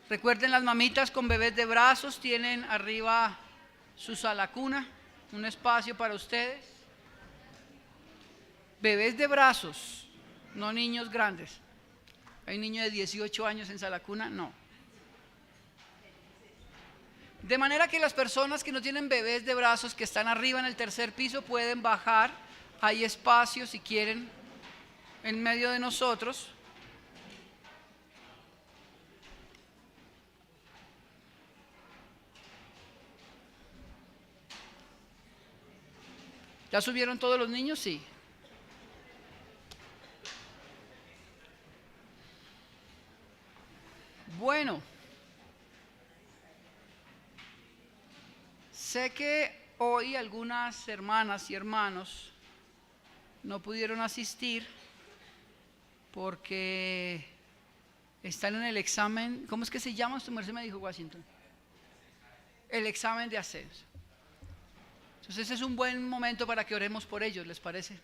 Recuerden, las mamitas con bebés de brazos tienen arriba su sala cuna, un espacio para ustedes. Bebés de brazos, no niños grandes. ¿Hay un niño de 18 años en sala cuna? No. De manera que las personas que no tienen bebés de brazos, que están arriba en el tercer piso, pueden bajar. Hay espacio si quieren en medio de nosotros. ¿Ya subieron todos los niños? Sí. Bueno, sé que hoy algunas hermanas y hermanos no pudieron asistir porque están en el examen. ¿Cómo es que se llama? Usted me dijo, Washington. El examen de ascenso. Entonces ese es un buen momento para que oremos por ellos, ¿les parece?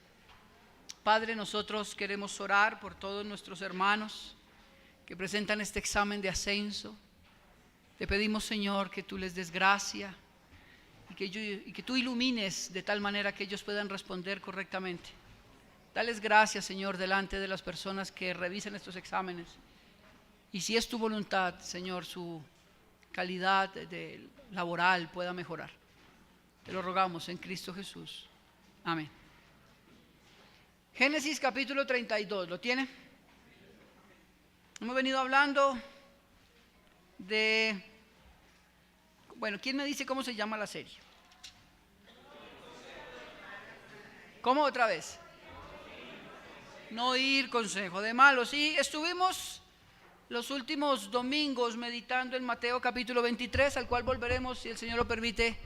Padre, nosotros queremos orar por todos nuestros hermanos que presentan este examen de ascenso. Te pedimos, Señor, que tú les des gracia y que tú ilumines de tal manera que ellos puedan responder correctamente. Dales gracias, Señor, delante de las personas que revisan estos exámenes. Y si es tu voluntad, Señor, su calidad laboral pueda mejorar. Te lo rogamos en Cristo Jesús. Amén. Génesis capítulo 32, ¿lo tiene? Hemos venido hablando de... Bueno, ¿quién me dice cómo se llama la serie? ¿Cómo otra vez? No oír consejo de malos. Y estuvimos los últimos domingos meditando en Mateo capítulo 23, al cual volveremos, si el Señor lo permite,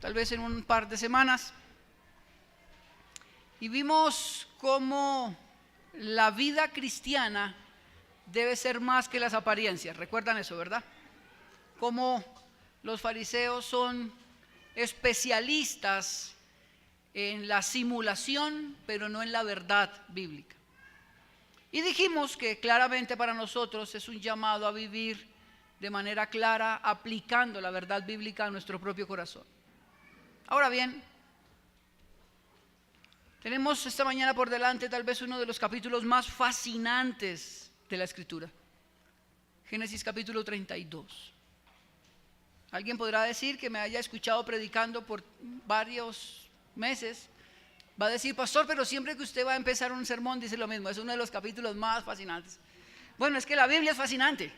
tal vez en un par de semanas. Y vimos cómo la vida cristiana debe ser más que las apariencias. ¿Recuerdan eso, verdad? Cómo los fariseos son especialistas en la simulación, pero no en la verdad bíblica. Y dijimos que claramente para nosotros es un llamado a vivir de manera clara, aplicando la verdad bíblica a nuestro propio corazón. Ahora bien, tenemos esta mañana por delante tal vez uno de los capítulos más fascinantes de la Escritura. Génesis capítulo 32. Alguien podrá decir que me haya escuchado predicando por varios meses. Va a decir, pastor, pero siempre que usted va a empezar un sermón dice lo mismo. Es uno de los capítulos más fascinantes. Bueno, es que la Biblia es fascinante.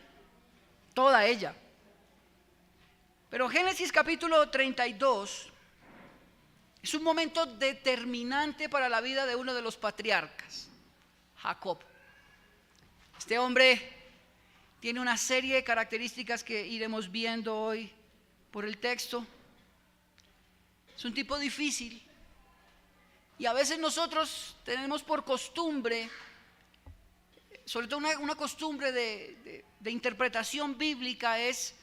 Toda ella. Pero Génesis capítulo 32 es un momento determinante para la vida de uno de los patriarcas, Jacob. Este hombre tiene una serie de características que iremos viendo hoy por el texto. Es un tipo difícil y a veces nosotros tenemos por costumbre, sobre todo una costumbre de interpretación bíblica, es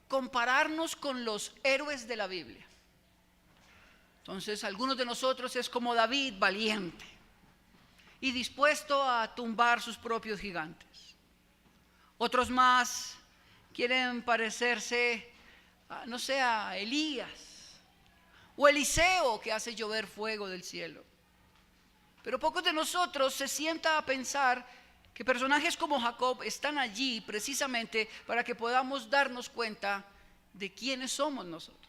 compararnos con los héroes de la Biblia. Entonces, algunos de nosotros es como David, valiente y dispuesto a tumbar sus propios gigantes. Otros más quieren parecerse, no sé, a Elías o Eliseo, que hace llover fuego del cielo. Pero pocos de nosotros se sientan a pensar que personajes como Jacob están allí precisamente para que podamos darnos cuenta de quiénes somos nosotros.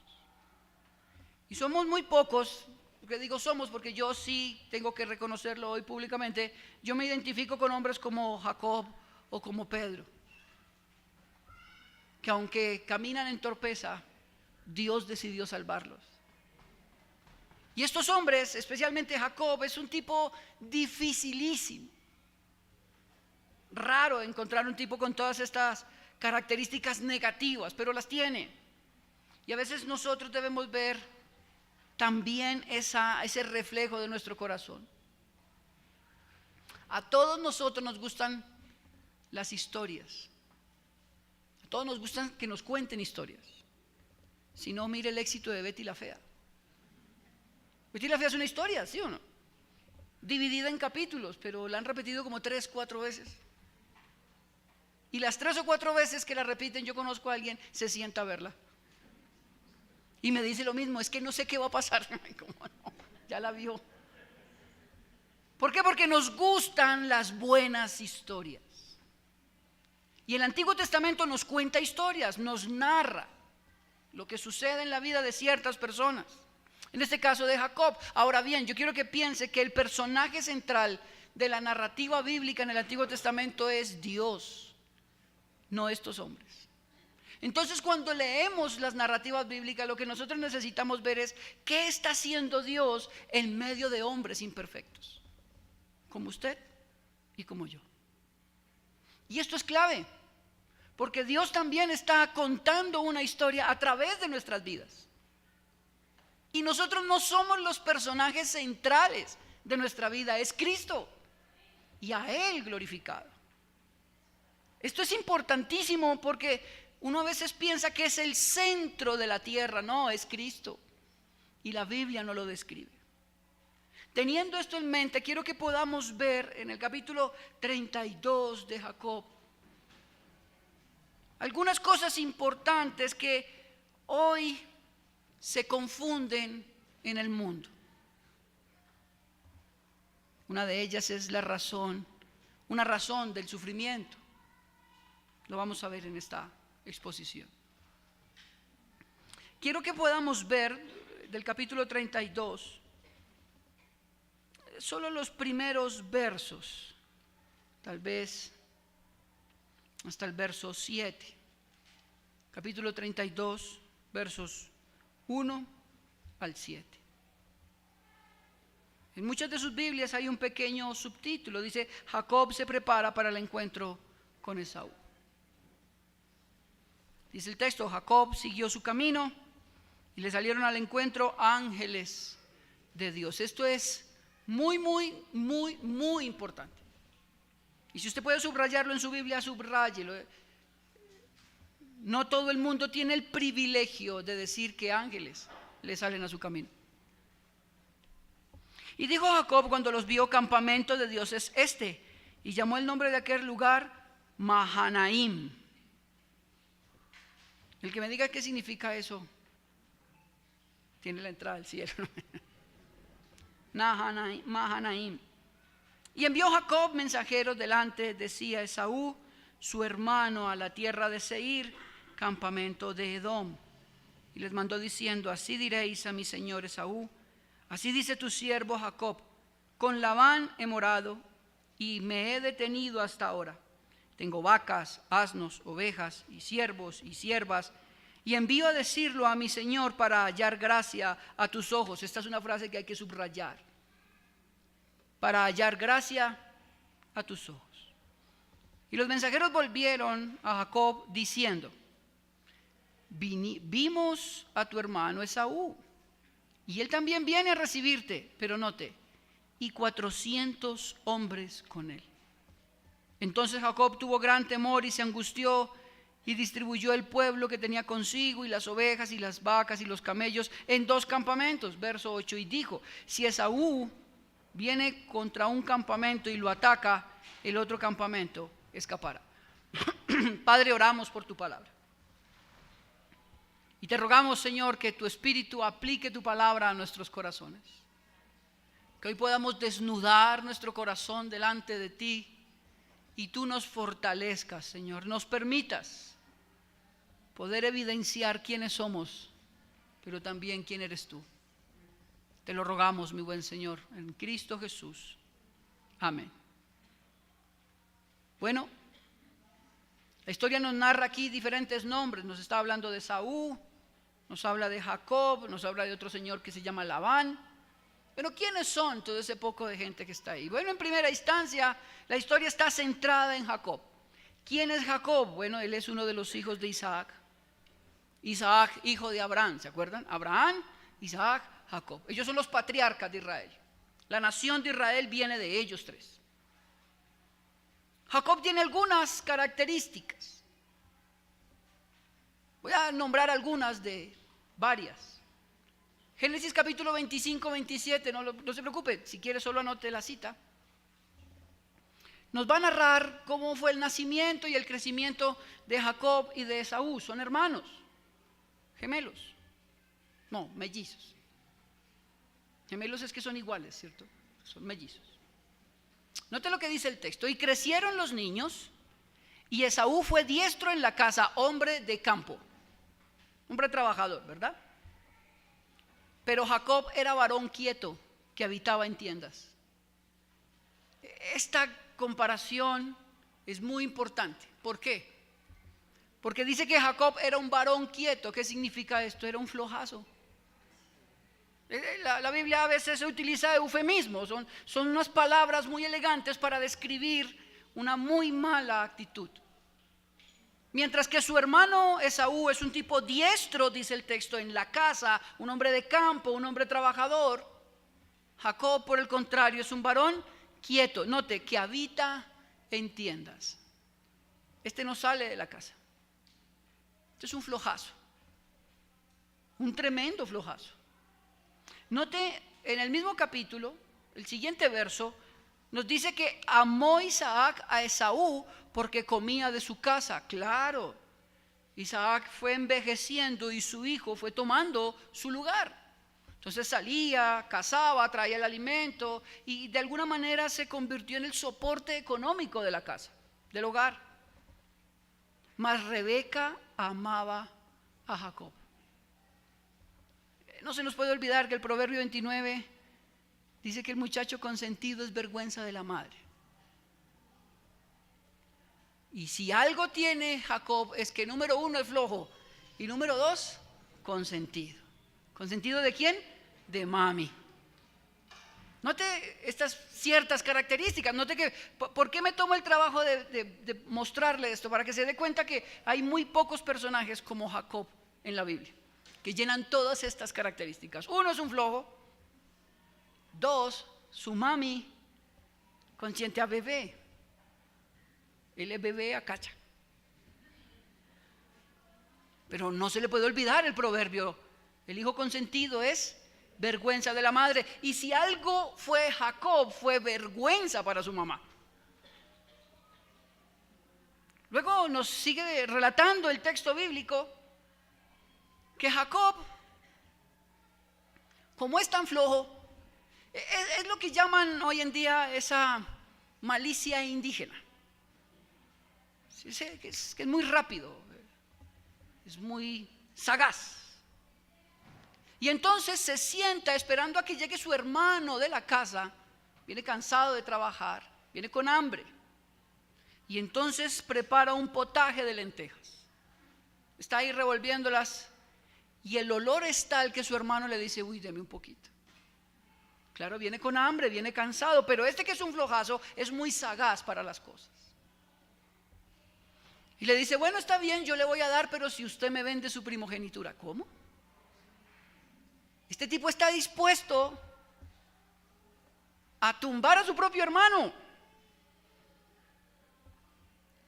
Y somos muy pocos, porque digo somos porque yo sí tengo que reconocerlo hoy públicamente. Yo me identifico con hombres como Jacob o como Pedro, que aunque caminan en torpeza, Dios decidió salvarlos. Y estos hombres, especialmente Jacob, es un tipo dificilísimo. Raro encontrar un tipo con todas estas características negativas, pero las tiene. Y a veces nosotros debemos ver también ese reflejo de nuestro corazón. A todos nosotros nos gustan las historias. A todos nos gustan que nos cuenten historias. Si no, mire el éxito de Betty la Fea. Betty la Fea es una historia, ¿sí o no? Dividida en capítulos, pero la han repetido como 3, 4 veces. Y las 3 o 4 veces que la repiten, yo conozco a alguien, se sienta a verla. Y me dice lo mismo, es que no sé qué va a pasar. ¿Cómo no? Ya la vio. ¿Por qué? Porque nos gustan las buenas historias. Y el Antiguo Testamento nos cuenta historias, nos narra lo que sucede en la vida de ciertas personas. En este caso de Jacob. Ahora bien, yo quiero que piense que el personaje central de la narrativa bíblica en el Antiguo Testamento es Dios, no estos hombres. Entonces, cuando leemos las narrativas bíblicas, lo que nosotros necesitamos ver es qué está haciendo Dios en medio de hombres imperfectos, como usted y como yo. Y esto es clave, porque Dios también está contando una historia a través de nuestras vidas. Y nosotros no somos los personajes centrales de nuestra vida, es Cristo y a Él glorificado. Esto es importantísimo porque uno a veces piensa que es el centro de la tierra. No, es Cristo. Y la Biblia no lo describe. Teniendo esto en mente, quiero que podamos ver en el capítulo 32 de Jacob algunas cosas importantes que hoy se confunden en el mundo. Una de ellas es una razón del sufrimiento. Lo vamos a ver en esta exposición. Quiero que podamos ver del capítulo 32 solo los primeros versos, tal vez hasta el verso 7. Capítulo 32, versos 1 al 7. En muchas de sus Biblias hay un pequeño subtítulo, dice: Jacob se prepara para el encuentro con Esaú. Dice el texto: Jacob siguió su camino y le salieron al encuentro ángeles de Dios. Esto es muy importante. Y si usted puede subrayarlo en su Biblia, subráyelo. No todo el mundo tiene el privilegio de decir que ángeles le salen a su camino. Y dijo Jacob cuando los vio: campamento de Dios es este. Y llamó el nombre de aquel lugar Mahanaim. El que me diga qué significa eso tiene la entrada al cielo. Mahanaim. Y envió Jacob mensajeros delante de sí a Esaú, su hermano, a la tierra de Seir, campamento de Edom. Y les mandó diciendo: así diréis a mi señor Esaú: así dice tu siervo Jacob, con Labán he morado y me he detenido hasta ahora. Tengo vacas, asnos, ovejas y siervos y siervas, y envío a decirlo a mi señor para hallar gracia a tus ojos. Esta es una frase que hay que subrayar: para hallar gracia a tus ojos. Y los mensajeros volvieron a Jacob diciendo: vimos a tu hermano Esaú, y él también viene a recibirte, pero note, y 400 hombres con él. Entonces Jacob tuvo gran temor y se angustió, y distribuyó el pueblo que tenía consigo, y las ovejas y las vacas y los camellos en 2 campamentos. Verso 8, y dijo: si Esaú viene contra un campamento y lo ataca, el otro campamento escapará. Padre, oramos por tu palabra. Y te rogamos, Señor, que tu Espíritu aplique tu palabra a nuestros corazones. Que hoy podamos desnudar nuestro corazón delante de ti y tú nos fortalezcas, Señor. Nos permitas poder evidenciar quiénes somos, pero también quién eres tú. Te lo rogamos, mi buen Señor, en Cristo Jesús. Amén. Bueno, la historia nos narra aquí diferentes nombres. Nos está hablando de Esaú, nos habla de Jacob, nos habla de otro señor que se llama Labán. Pero ¿quiénes son todo ese poco de gente que está ahí? Bueno, en primera instancia, la historia está centrada en Jacob. ¿Quién es Jacob? Bueno, él es uno de los hijos de Isaac. Isaac, hijo de Abraham, ¿se acuerdan? Abraham, Isaac, Jacob. Ellos son los patriarcas de Israel. La nación de Israel viene de ellos 3. Jacob tiene algunas características. Voy a nombrar algunas de varias. Génesis capítulo 25, 27, no se preocupe, si quiere solo anote la cita. nos va a narrar cómo fue el nacimiento y el crecimiento de Jacob y de Esaú. Son hermanos, gemelos, no, mellizos. Gemelos es que son iguales, ¿cierto? Son mellizos. Note lo que dice el texto. Y crecieron los niños, y Esaú fue diestro en la casa, hombre de campo, hombre trabajador, ¿verdad? Pero Jacob era varón quieto, que habitaba en tiendas. Esta comparación es muy importante. ¿Por qué? Porque dice que Jacob era un varón quieto. ¿Qué significa esto? Era un flojazo. La Biblia a veces se utiliza eufemismos, son unas palabras muy elegantes para describir una muy mala actitud. Mientras que su hermano Esaú es un tipo diestro, dice el texto, en la casa, un hombre de campo, un hombre trabajador, Jacob, por el contrario, es un varón quieto. Note, que habita en tiendas. Este no sale de la casa. Este es un flojazo, un tremendo flojazo. Note, en el mismo capítulo, el siguiente verso, nos dice que amó Isaac a Esaú porque comía de su casa. Claro, Isaac fue envejeciendo y su hijo fue tomando su lugar. Entonces salía, cazaba, traía el alimento y de alguna manera se convirtió en el soporte económico de la casa, del hogar. Mas Rebeca amaba a Jacob. No se nos puede olvidar que el Proverbio 29 dice que el muchacho consentido es vergüenza de la madre. Y si algo tiene Jacob es que número 1 es flojo y número 2, consentido. ¿Consentido de quién? De mami. Note estas ciertas características. Note que, ¿por qué me tomo el trabajo de mostrarle esto? Para que se dé cuenta que hay muy pocos personajes como Jacob en la Biblia que llenan todas estas características. 1 es un flojo. 2, su mami consiente a bebé. Él es bebé a cacha. Pero no se le puede olvidar el proverbio. El hijo consentido es vergüenza de la madre. Y si algo fue Jacob, fue vergüenza para su mamá. Luego nos sigue relatando el texto bíblico que Jacob, como es tan flojo, es lo que llaman hoy en día esa malicia indígena. Que es muy rápido, es muy sagaz. Y entonces se sienta esperando a que llegue su hermano de la casa. Viene cansado de trabajar, viene con hambre. Y entonces prepara un potaje de lentejas. Está ahí revolviéndolas. Y el olor es tal que su hermano le dice: uy, deme un poquito. Claro, viene con hambre, viene cansado, pero este que es un flojazo es muy sagaz para las cosas. Y le dice: bueno, está bien, yo le voy a dar, pero si usted me vende su primogenitura. ¿Cómo? Este tipo está dispuesto a tumbar a su propio hermano.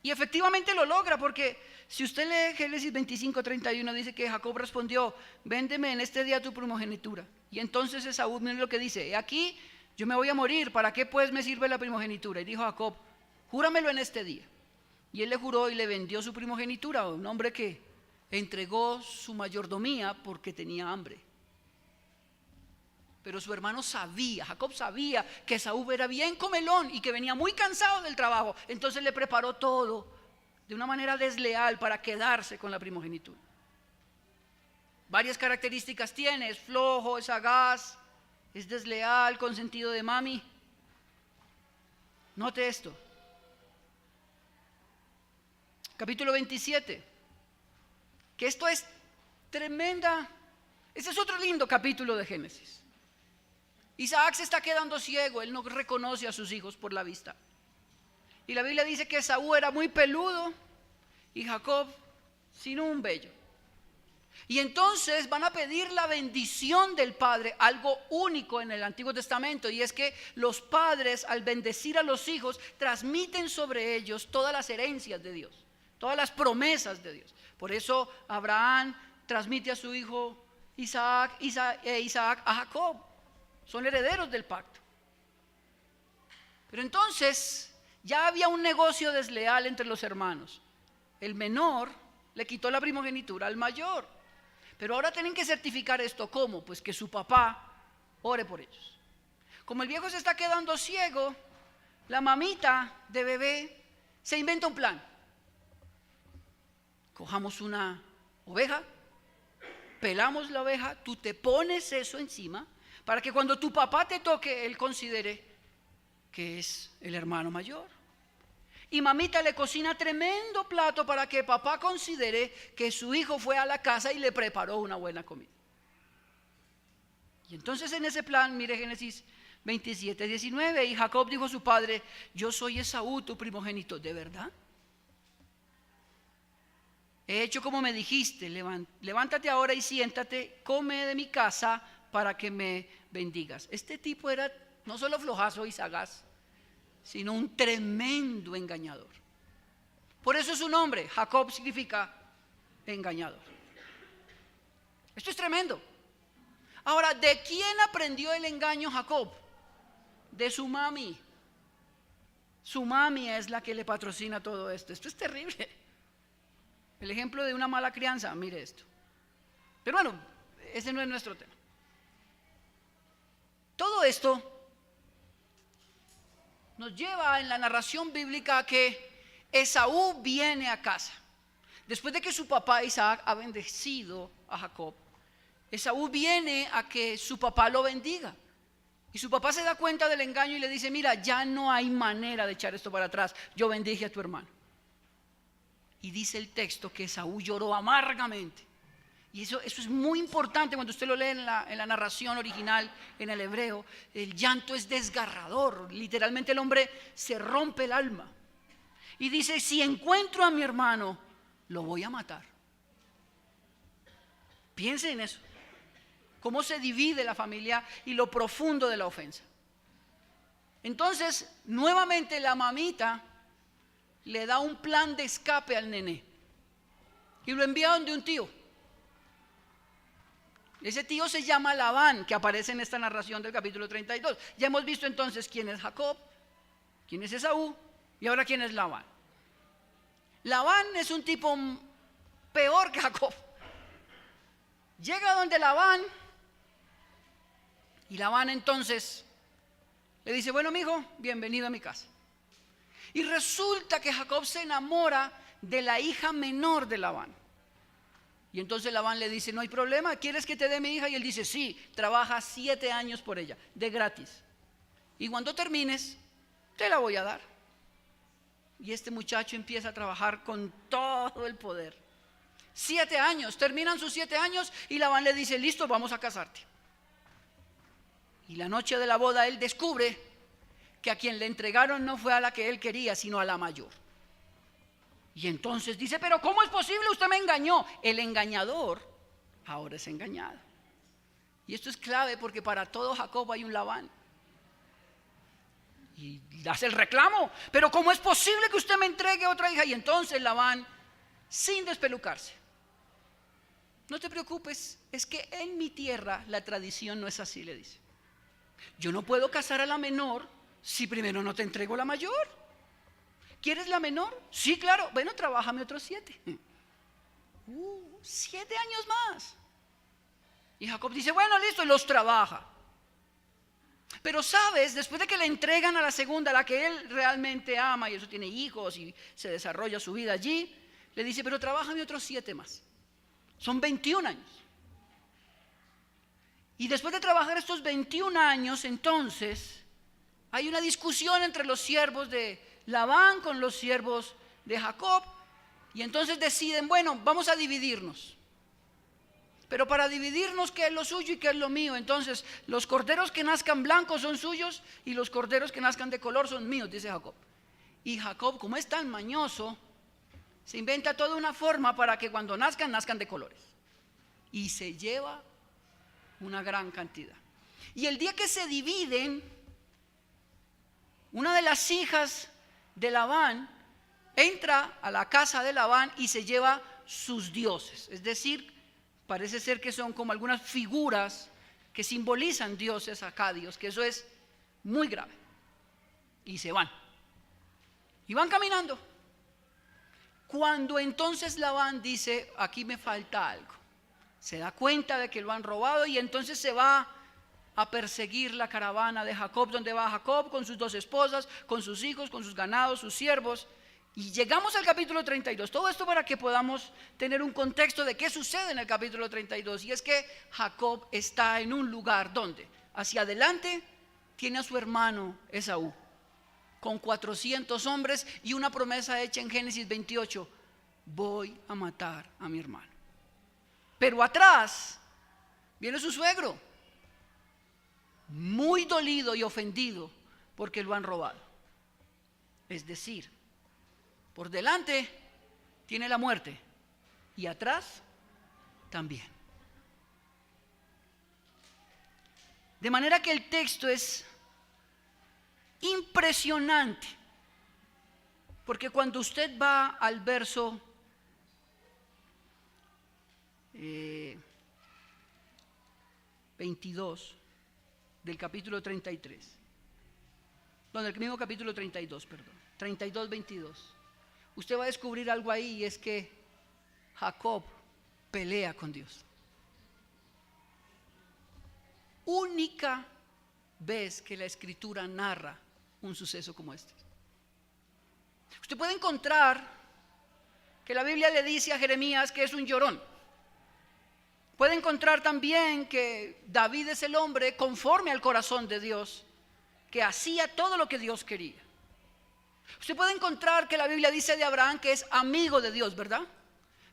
Y efectivamente lo logra, porque si usted lee Génesis 25:31, dice que Jacob respondió: véndeme en este día tu primogenitura. Y entonces Esaú, miren lo que dice: he aquí, yo me voy a morir, ¿para qué pues me sirve la primogenitura? Y dijo Jacob: júramelo en este día. Y él le juró y le vendió su primogenitura, un hombre que entregó su mayordomía porque tenía hambre. Pero su hermano sabía, Jacob sabía que Esaú era bien comelón y que venía muy cansado del trabajo. Entonces le preparó todo de una manera desleal para quedarse con la primogenitura. Varias características tiene: es flojo, es sagaz, es desleal, consentido de mami. Note esto. Capítulo 27. Que esto es tremenda. Este es otro lindo capítulo de Génesis. Isaac se está quedando ciego, él no reconoce a sus hijos por la vista. Y la Biblia dice que Esaú era muy peludo y Jacob sin un vello. Y entonces van a pedir la bendición del padre, algo único en el Antiguo Testamento, y es que los padres, al bendecir a los hijos, transmiten sobre ellos todas las herencias de Dios, todas las promesas de Dios. Por eso Abraham transmite a su hijo Isaac a Jacob. Son herederos del pacto. Pero entonces Ya había un negocio desleal entre los hermanos. El menor le quitó la primogenitura al mayor. Pero ahora tienen que certificar esto. ¿Cómo? Pues que su papá ore por ellos. Como el viejo se está quedando ciego, la mamita de bebé se inventa un plan. Cojamos una oveja, pelamos la oveja, tú te pones eso encima para que cuando tu papá te toque, él considere que es el hermano mayor. Y mamita le cocina tremendo plato para que papá considere que su hijo fue a la casa y le preparó una buena comida. Y entonces en ese plan, mire Génesis 27, 19, y Jacob dijo a su padre: yo soy Esaú, tu primogénito. ¿De verdad? He hecho como me dijiste, levántate ahora y siéntate, come de mi casa para que me bendigas. Este tipo era no solo flojazo y sagaz, sino un tremendo engañador. Por eso su nombre, Jacob, significa engañador. Esto es tremendo. Ahora, ¿de quién aprendió el engaño Jacob? De su mami. Su mami es la que le patrocina todo esto. Esto es terrible. El ejemplo de una mala crianza, mire esto. Pero bueno, ese no es nuestro tema. Todo esto nos lleva en la narración bíblica a que Esaú viene a casa. Después de que su papá Isaac ha bendecido a Jacob, Esaú viene a que su papá lo bendiga. Y su papá se da cuenta del engaño y le dice: mira, ya no hay manera de echar esto para atrás. Yo bendije a tu hermano. Y dice el texto que Esaú lloró amargamente. Y eso es muy importante cuando usted lo lee en la narración original, en el hebreo. El llanto es desgarrador. Literalmente el hombre se rompe el alma. Y dice: si encuentro a mi hermano, lo voy a matar. Piense en eso. Cómo se divide la familia y lo profundo de la ofensa. Entonces, nuevamente la mamita le da un plan de escape al nené y lo envía donde un tío. Ese tío se llama Labán, que aparece en esta narración del capítulo 32. Ya hemos visto entonces quién es Jacob, quién es Esaú y ahora quién es Labán. Labán es un tipo peor que Jacob. Llega donde Labán y Labán entonces le dice: bueno, mijo, bienvenido a mi casa. Y resulta que Jacob se enamora de la hija menor de Labán. Y entonces Labán le dice: no hay problema, ¿quieres que te dé mi hija? Y él dice: sí, trabaja 7 años por ella, de gratis. Y cuando termines, te la voy a dar. Y este muchacho empieza a trabajar con todo el poder. 7 años, terminan sus 7 años y Labán le dice: listo, vamos a casarte. Y la noche de la boda él descubre que a quien le entregaron no fue a la que él quería, sino a la mayor. Y entonces dice: pero ¿cómo es posible? Usted me engañó. El engañador ahora es engañado. Y esto es clave porque para todo Jacob hay un Labán. Y hace el reclamo: pero ¿cómo es posible que usted me entregue otra hija? Y entonces Labán, sin despelucarse: no te preocupes, es que en mi tierra la tradición no es así, le dice. Yo no puedo casar a la menor si primero no te entrego la mayor. ¿Quieres la menor? Sí, claro. Bueno, trabájame otros 7. 7 años más. Y Jacob dice: bueno, listo, y los trabaja. Pero sabes, después de que le entregan a la segunda, a la que él realmente ama, y eso tiene hijos y se desarrolla su vida allí, le dice: pero trabájame otros 7 más. Son 21 años. Y después de trabajar estos 21 años, entonces hay una discusión entre los siervos de Labán con los siervos de Jacob. Y entonces deciden: bueno, vamos a dividirnos. Pero para dividirnos, ¿qué es lo suyo y qué es lo mío? Entonces, los corderos que nazcan blancos son suyos y los corderos que nazcan de color son míos, dice Jacob. Y Jacob, como es tan mañoso, se inventa toda una forma para que cuando nazcan de colores. Y se lleva una gran cantidad. Y el día que se dividen, una de las hijas de Labán entra a la casa de Labán y se lleva sus dioses. Es decir, parece ser que son como algunas figuras que simbolizan dioses acadios, que eso es muy grave. Y se van. Y van caminando. Cuando entonces Labán dice, aquí me falta algo. Se da cuenta de que lo han robado y entonces se va a perseguir la caravana de Jacob, donde va Jacob con sus 2 esposas, con sus hijos, con sus ganados, sus siervos. Y llegamos al capítulo 32. Todo esto para que podamos tener un contexto de qué sucede en el capítulo 32. Y es que Jacob está en un lugar donde, hacia adelante, tiene a su hermano Esaú, con 400 hombres y una promesa hecha en Génesis 28. Voy a matar a mi hermano. Pero atrás viene su suegro, muy dolido y ofendido porque lo han robado. Es decir, por delante tiene la muerte y atrás también. De manera que el texto es impresionante, porque cuando usted va al verso 22 del capítulo 33, donde el mismo capítulo 32, perdón, 32, 22, usted va a descubrir algo ahí, y es que Jacob pelea con Dios. Única vez que la Escritura narra un suceso como este. Usted puede encontrar que la Biblia le dice a Jeremías que es un llorón. Puede encontrar también que David es el hombre conforme al corazón de Dios, que hacía todo lo que Dios quería. Usted puede encontrar que la Biblia dice de Abraham que es amigo de Dios, ¿verdad?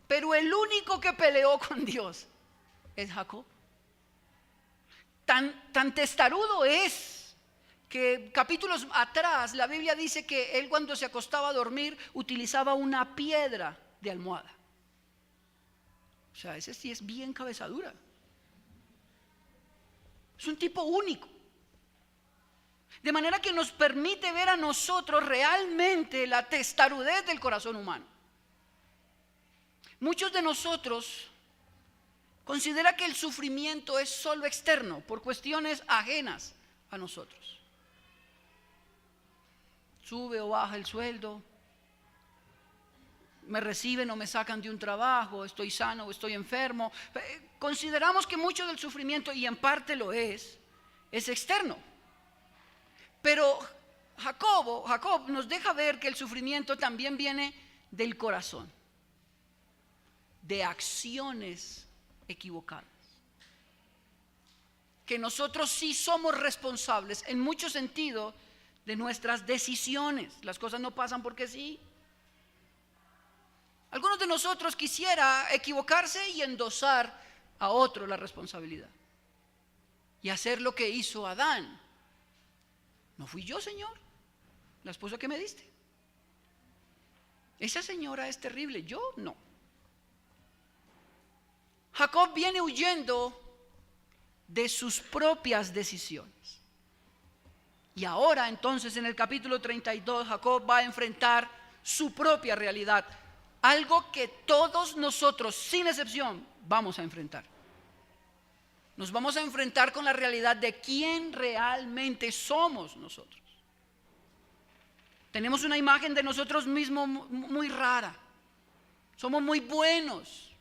Pero el único que peleó con Dios es Jacob. Tan testarudo es que capítulos atrás la Biblia dice que él, cuando se acostaba a dormir, utilizaba una piedra de almohada. O sea, ese sí es bien cabezadura. Es un tipo único. De manera que nos permite ver a nosotros realmente la testarudez del corazón humano. Muchos de nosotros consideran que el sufrimiento es solo externo, por cuestiones ajenas a nosotros. Sube o baja el sueldo, me reciben o me sacan de un trabajo, estoy sano o estoy enfermo. Consideramos que mucho del sufrimiento, y en parte lo es externo. Pero Jacob nos deja ver que el sufrimiento también viene del corazón, de acciones equivocadas. Que nosotros sí somos responsables en mucho sentido de nuestras decisiones. Las cosas no pasan porque sí. Algunos de nosotros quisiera equivocarse y endosar a otro la responsabilidad y hacer lo que hizo Adán. No fui yo, Señor, la esposa que me diste. Esa señora es terrible, yo no. Jacob viene huyendo de sus propias decisiones. Y ahora entonces en el capítulo 32 Jacob va a enfrentar su propia realidad. Algo que todos nosotros, sin excepción, vamos a enfrentar. Nos vamos a enfrentar con la realidad de quién realmente somos nosotros. Tenemos una imagen de nosotros mismos muy rara. Somos muy buenos.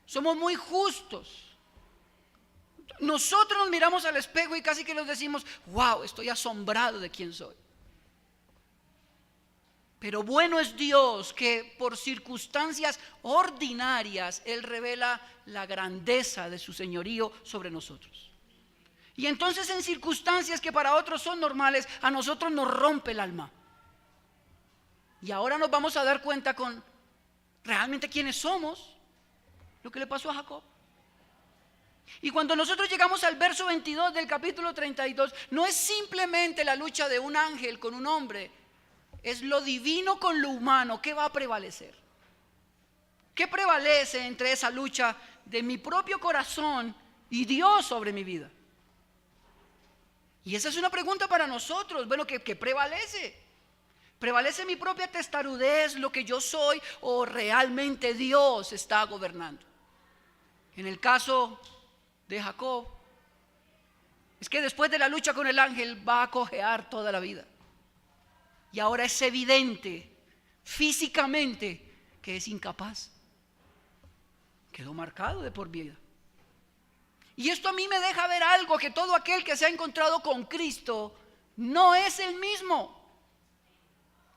Somos muy justos. Nosotros nos miramos al espejo y casi que nos decimos, wow, estoy asombrado de quién soy. Pero bueno es Dios, que por circunstancias ordinarias Él revela la grandeza de su señorío sobre nosotros. Y entonces en circunstancias que para otros son normales, a nosotros nos rompe el alma. Y ahora nos vamos a dar cuenta con realmente quiénes somos, lo que le pasó a Jacob. Y cuando nosotros llegamos al verso 22 del capítulo 32, no es simplemente la lucha de un ángel con un hombre, es lo divino con lo humano. ¿Qué va a prevalecer? ¿Qué prevalece entre esa lucha de mi propio corazón y Dios sobre mi vida? Y esa es una pregunta para nosotros. Bueno, ¿qué prevalece? ¿Prevalece mi propia testarudez, lo que yo soy, o realmente Dios está gobernando? En el caso de Jacob, es que después de la lucha con el ángel va a cojear toda la vida. Y ahora es evidente físicamente que es incapaz. Quedó marcado de por vida. Y esto a mí me deja ver algo, que todo aquel que se ha encontrado con Cristo no es el mismo.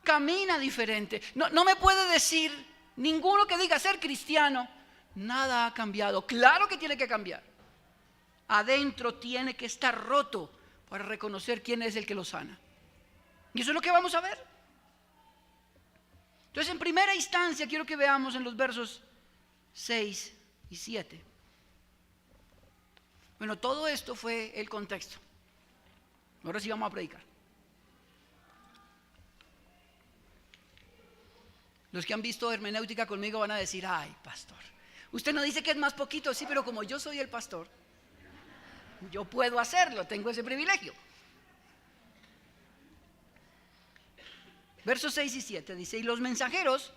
Camina diferente. No me puede decir ninguno que diga ser cristiano, nada ha cambiado. Claro que tiene que cambiar. Adentro tiene que estar roto para reconocer quién es el que lo sana. Y eso es lo que vamos a ver. Entonces, en primera instancia, quiero que veamos en los versos 6 y 7. Bueno, todo esto fue el contexto. Ahora sí vamos a predicar. Los que han visto hermenéutica conmigo van a decir, ay, pastor, usted no dice que es más poquito. Sí, pero como yo soy el pastor, yo puedo hacerlo, tengo ese privilegio. Versos 6 y 7 dice, y los mensajeros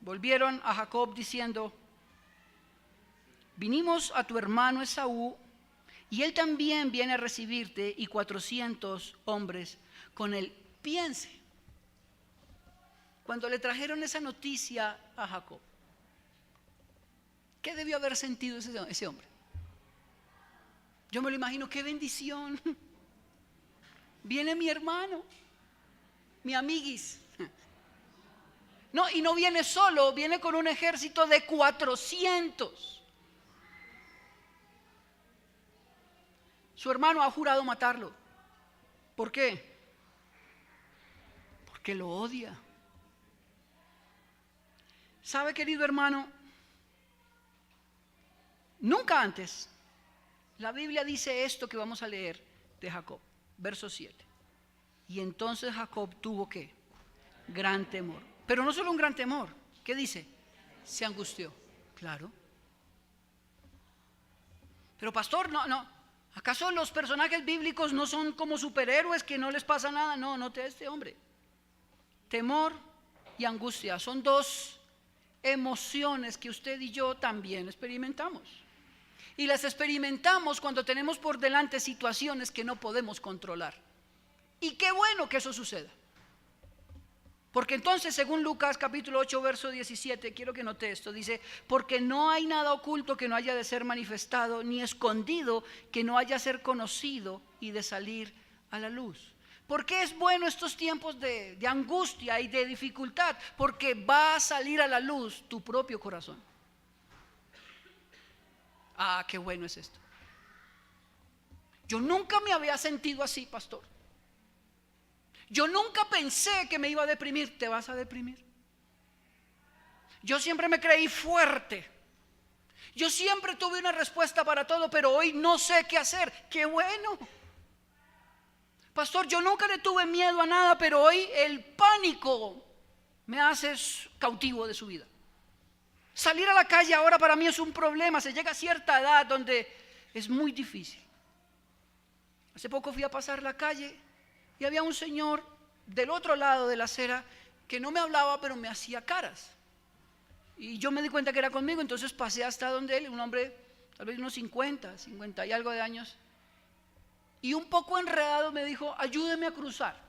volvieron a Jacob diciendo, vinimos a tu hermano Esaú, y él también viene a recibirte, y 400 hombres con él. Piense, cuando le trajeron esa noticia a Jacob, ¿qué debió haber sentido ese hombre? Yo me lo imagino, qué bendición. Viene mi hermano, mi amiguis. No, y no viene solo, viene con un ejército de 400. Su hermano ha jurado matarlo. ¿Por qué? Porque lo odia. ¿Sabe, querido hermano? Nunca antes la Biblia dice esto que vamos a leer de Jacob, verso 7. Y entonces Jacob tuvo ¿qué? Gran temor. Pero no solo un gran temor. ¿Qué dice? Se angustió. Claro. Pero pastor, no. ¿Acaso los personajes bíblicos no son como superhéroes que no les pasa nada? No, note a este hombre. Temor y angustia son dos emociones que usted y yo también experimentamos. Y las experimentamos cuando tenemos por delante situaciones que no podemos controlar. Y qué bueno que eso suceda. Porque entonces, según Lucas capítulo 8, verso 17, quiero que note esto, dice, porque no hay nada oculto que no haya de ser manifestado, ni escondido que no haya de ser conocido y de salir a la luz. ¿Por qué es bueno estos tiempos de angustia y de dificultad? Porque va a salir a la luz tu propio corazón. Ah, qué bueno es esto. Yo nunca me había sentido así, pastor. Yo nunca pensé que me iba a deprimir. ¿Te vas a deprimir? Yo siempre me creí fuerte. Yo siempre tuve una respuesta para todo, pero hoy no sé qué hacer. ¡Qué bueno! Pastor, yo nunca le tuve miedo a nada, pero hoy el pánico me hace cautivo de su vida. Salir a la calle ahora para mí es un problema. Se llega a cierta edad donde es muy difícil. Hace poco fui a pasar la calle y había un señor del otro lado de la acera que no me hablaba, pero me hacía caras. Y yo me di cuenta que era conmigo, entonces pasé hasta donde él, un hombre tal vez unos 50 y algo de años. Y un poco enredado me dijo, ayúdeme a cruzar.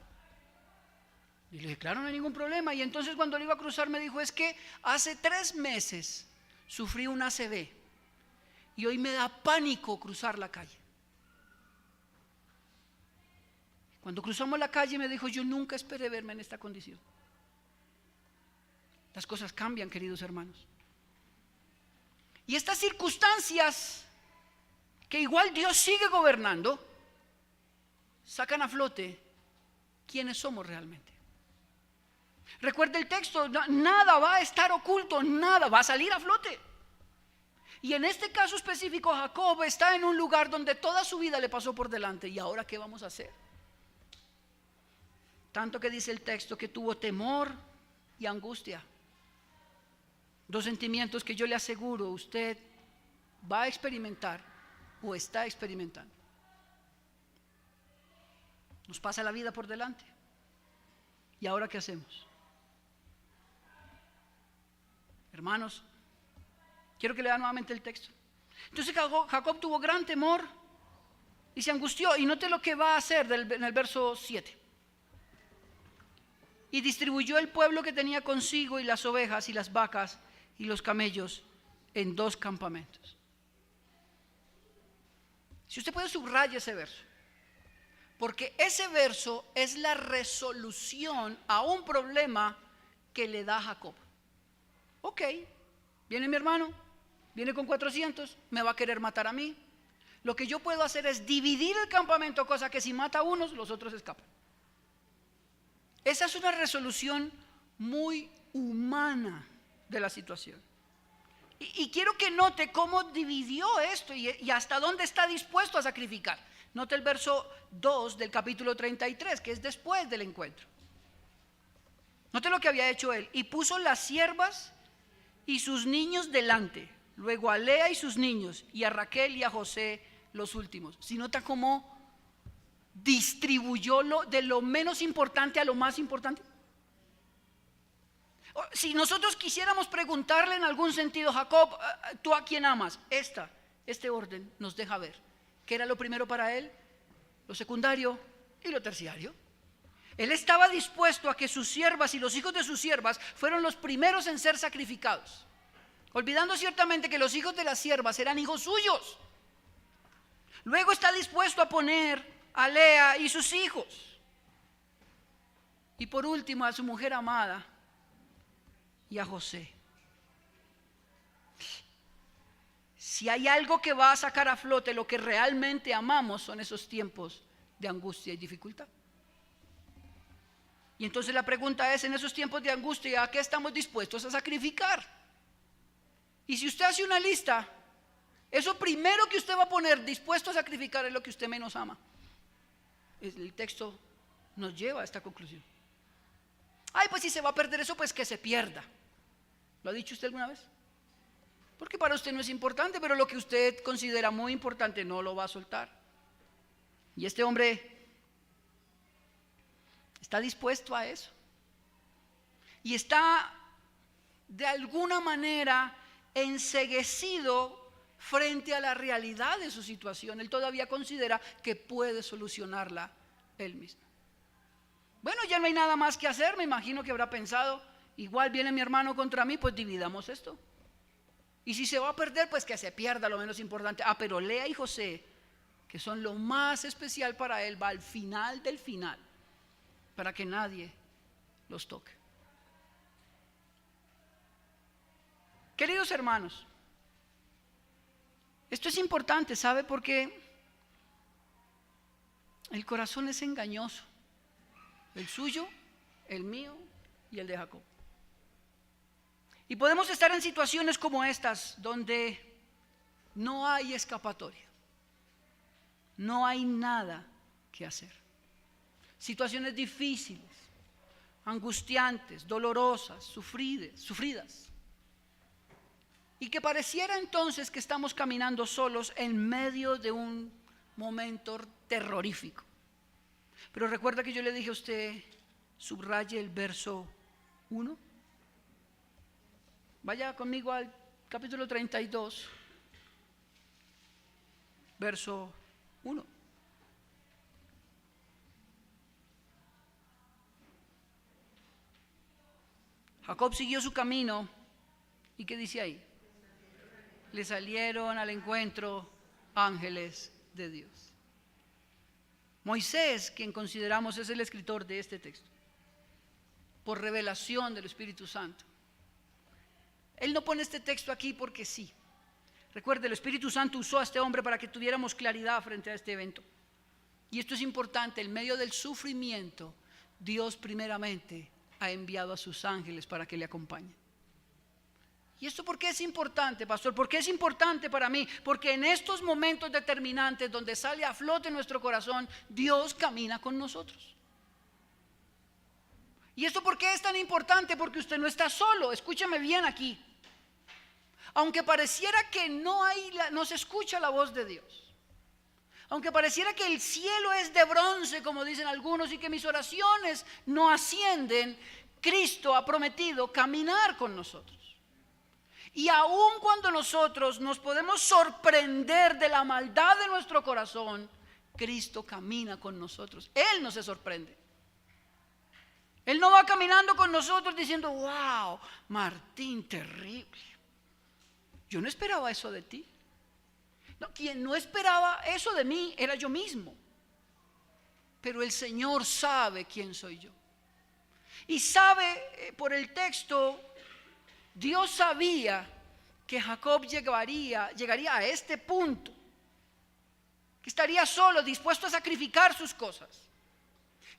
Y le dije, claro, no hay ningún problema. Y entonces cuando le iba a cruzar me dijo, es que hace 3 meses sufrí un ACV y hoy me da pánico cruzar la calle. Cuando cruzamos la calle me dijo, yo nunca esperé verme en esta condición. Las cosas cambian, queridos hermanos. Y estas circunstancias que igual Dios sigue gobernando, sacan a flote quiénes somos realmente. Recuerde el texto, nada va a estar oculto, nada va a salir a flote. Y en este caso específico, Jacob está en un lugar donde toda su vida le pasó por delante. ¿Y ahora qué vamos a hacer? Tanto que dice el texto que tuvo temor y angustia. 2 sentimientos que yo le aseguro usted va a experimentar o está experimentando. Nos pasa la vida por delante. ¿Y ahora qué hacemos? Hermanos, quiero que lea nuevamente el texto. Entonces Jacob tuvo gran temor y se angustió. Y note lo que va a hacer en el verso 7. y distribuyó el pueblo que tenía consigo y las ovejas y las vacas y los camellos en 2 campamentos. Si usted puede, subrayar ese verso, porque ese verso es la resolución a un problema que le da Jacob. Ok, viene mi hermano, viene con 400, me va a querer matar a mí. Lo que yo puedo hacer es dividir el campamento, cosa que si mata a unos, los otros escapan. Esa es una resolución muy humana de la situación. Y quiero que note cómo dividió esto y hasta dónde está dispuesto a sacrificar. Note el verso 2 del capítulo 33, que es después del encuentro. Note lo que había hecho él. Y puso las siervas y sus niños delante, luego a Lea y sus niños, y a Raquel y a José los últimos. Si nota cómo distribuyó de lo menos importante a lo más importante. Si nosotros quisiéramos preguntarle en algún sentido, Jacob, ¿tú a quién amas? Este orden nos deja ver qué era lo primero para él, lo secundario y lo terciario. Él estaba dispuesto a que sus siervas y los hijos de sus siervas fueron los primeros en ser sacrificados, olvidando ciertamente que los hijos de las siervas eran hijos suyos. Luego está dispuesto a poner a Lea y sus hijos, y por último a su mujer amada y a José. Si hay algo que va a sacar a flote lo que realmente amamos, son esos tiempos de angustia y dificultad. Y entonces la pregunta es, en esos tiempos de angustia, ¿a qué estamos dispuestos a sacrificar? Y si usted hace una lista, eso primero que usted va a poner dispuesto a sacrificar es lo que usted menos ama. El texto nos lleva a esta conclusión. Ay, pues si se va a perder eso, pues que se pierda. ¿Lo ha dicho usted alguna vez? Porque para usted no es importante, pero lo que usted considera muy importante no lo va a soltar. Y este hombre está dispuesto a eso. Y está de alguna manera enceguecido frente a la realidad de su situación. Él todavía considera que puede solucionarla él mismo. Bueno, ya no hay nada más que hacer, me imagino que habrá pensado, igual viene mi hermano contra mí, pues dividamos esto. Y si se va a perder, pues que se pierda lo menos importante. Pero Lea y José, que son lo más especial para él, va al final del final, para que nadie los toque. Queridos hermanos, esto es importante, ¿sabe? Porque el corazón es engañoso. El suyo, el mío y el de Jacob. Y podemos estar en situaciones como estas, donde no hay escapatoria. No hay nada que hacer. Situaciones difíciles, angustiantes, dolorosas, sufridas. Y que pareciera entonces que estamos caminando solos en medio de un momento terrorífico. Pero recuerda que yo le dije a usted, subraye el verso 1. Vaya conmigo al capítulo 32, verso 1. Jacob siguió su camino. ¿Y qué dice ahí? Le salieron al encuentro ángeles de Dios. Moisés, quien consideramos es el escritor de este texto, por revelación del Espíritu Santo. Él no pone este texto aquí porque sí. Recuerde, el Espíritu Santo usó a este hombre para que tuviéramos claridad frente a este evento. Y esto es importante, en medio del sufrimiento, Dios primeramente ha enviado a sus ángeles para que le acompañen. ¿Y esto por qué es importante, pastor? ¿Por qué es importante para mí? Porque en estos momentos determinantes donde sale a flote nuestro corazón, Dios camina con nosotros. ¿Y esto por qué es tan importante? Porque usted no está solo. Escúcheme bien aquí. Aunque pareciera que no se escucha la voz de Dios, aunque pareciera que el cielo es de bronce, como dicen algunos, y que mis oraciones no ascienden, Cristo ha prometido caminar con nosotros. Y aun cuando nosotros nos podemos sorprender de la maldad de nuestro corazón, Cristo camina con nosotros. Él no se sorprende. Él no va caminando con nosotros diciendo, wow, Martín, terrible. Yo no esperaba eso de ti. No, quien no esperaba eso de mí era yo mismo. Pero el Señor sabe quién soy yo. Y sabe, por el texto, Dios sabía que Jacob llegaría a este punto, que estaría solo, dispuesto a sacrificar sus cosas,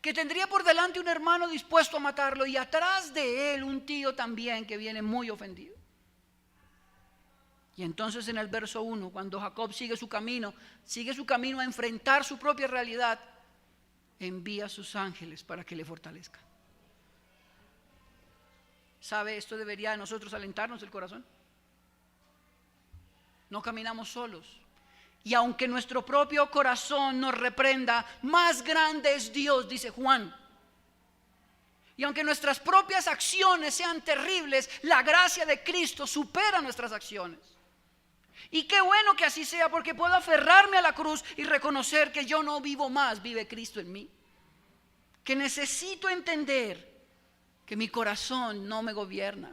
que tendría por delante un hermano dispuesto a matarlo y atrás de él un tío también que viene muy ofendido. Y entonces en el verso 1, cuando Jacob sigue su camino a enfrentar su propia realidad, envía a sus ángeles para que le fortalezcan. ¿Sabe? Esto debería de nosotros alentarnos el corazón. No caminamos solos. Y aunque nuestro propio corazón nos reprenda, más grande es Dios, dice Juan. Y aunque nuestras propias acciones sean terribles, la gracia de Cristo supera nuestras acciones. Y qué bueno que así sea, porque puedo aferrarme a la cruz y reconocer que yo no vivo más, vive Cristo en mí. Que necesito entender que mi corazón no me gobierna.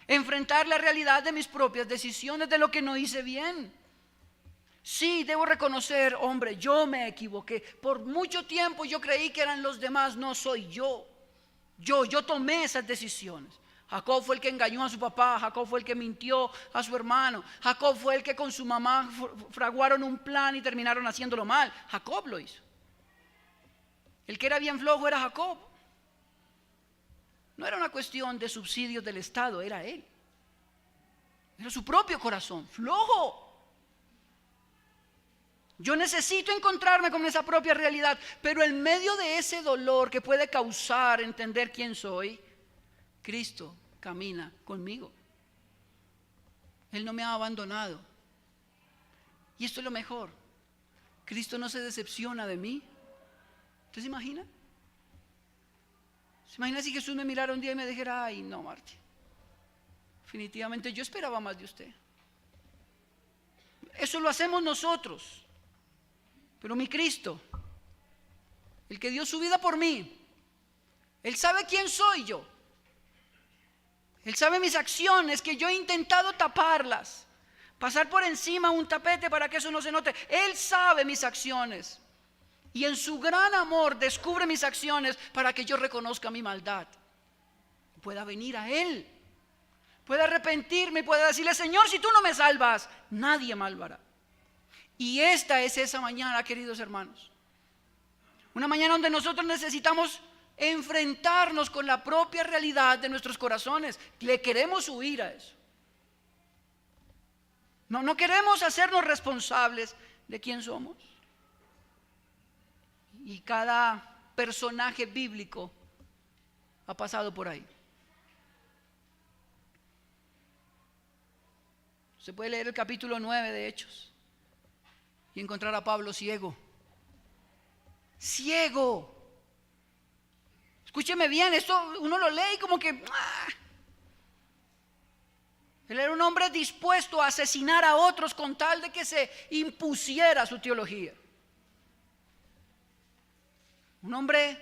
Enfrentar la realidad de mis propias decisiones, de lo que no hice bien. Sí, debo reconocer, hombre, yo me equivoqué. Por mucho tiempo yo creí que eran los demás, no soy yo. Yo tomé esas decisiones. Jacob fue el que engañó a su papá, Jacob fue el que mintió a su hermano, Jacob fue el que con su mamá fraguaron un plan y terminaron haciéndolo mal. Jacob lo hizo. El que era bien flojo era Jacob. No era una cuestión de subsidios del Estado, era él. Era su propio corazón, flojo. Yo necesito encontrarme con esa propia realidad, pero en medio de ese dolor que puede causar entender quién soy, Cristo camina conmigo. Él no me ha abandonado. Y esto es lo mejor. Cristo no se decepciona de mí. ¿Usted se imagina? ¿Se imagina si Jesús me mirara un día y me dijera, ay, no, Martín, definitivamente yo esperaba más de usted? Eso lo hacemos nosotros. Pero mi Cristo, el que dio su vida por mí, Él sabe quién soy yo. Él sabe mis acciones, que yo he intentado taparlas, pasar por encima un tapete para que eso no se note. Él sabe mis acciones. Y en su gran amor descubre mis acciones para que yo reconozca mi maldad. Pueda venir a Él. Pueda arrepentirme y pueda decirle, Señor, si tú no me salvas, nadie me salvará. Y esta es esa mañana, queridos hermanos. Una mañana donde nosotros necesitamos enfrentarnos con la propia realidad de nuestros corazones. Le queremos huir a eso. No queremos hacernos responsables de quién somos. Y cada personaje bíblico ha pasado por ahí. Se puede leer el capítulo 9 de Hechos y encontrar a Pablo ciego. Ciego. Escúcheme bien, esto uno lo lee y como que... Él era un hombre dispuesto a asesinar a otros con tal de que se impusiera su teología. Un hombre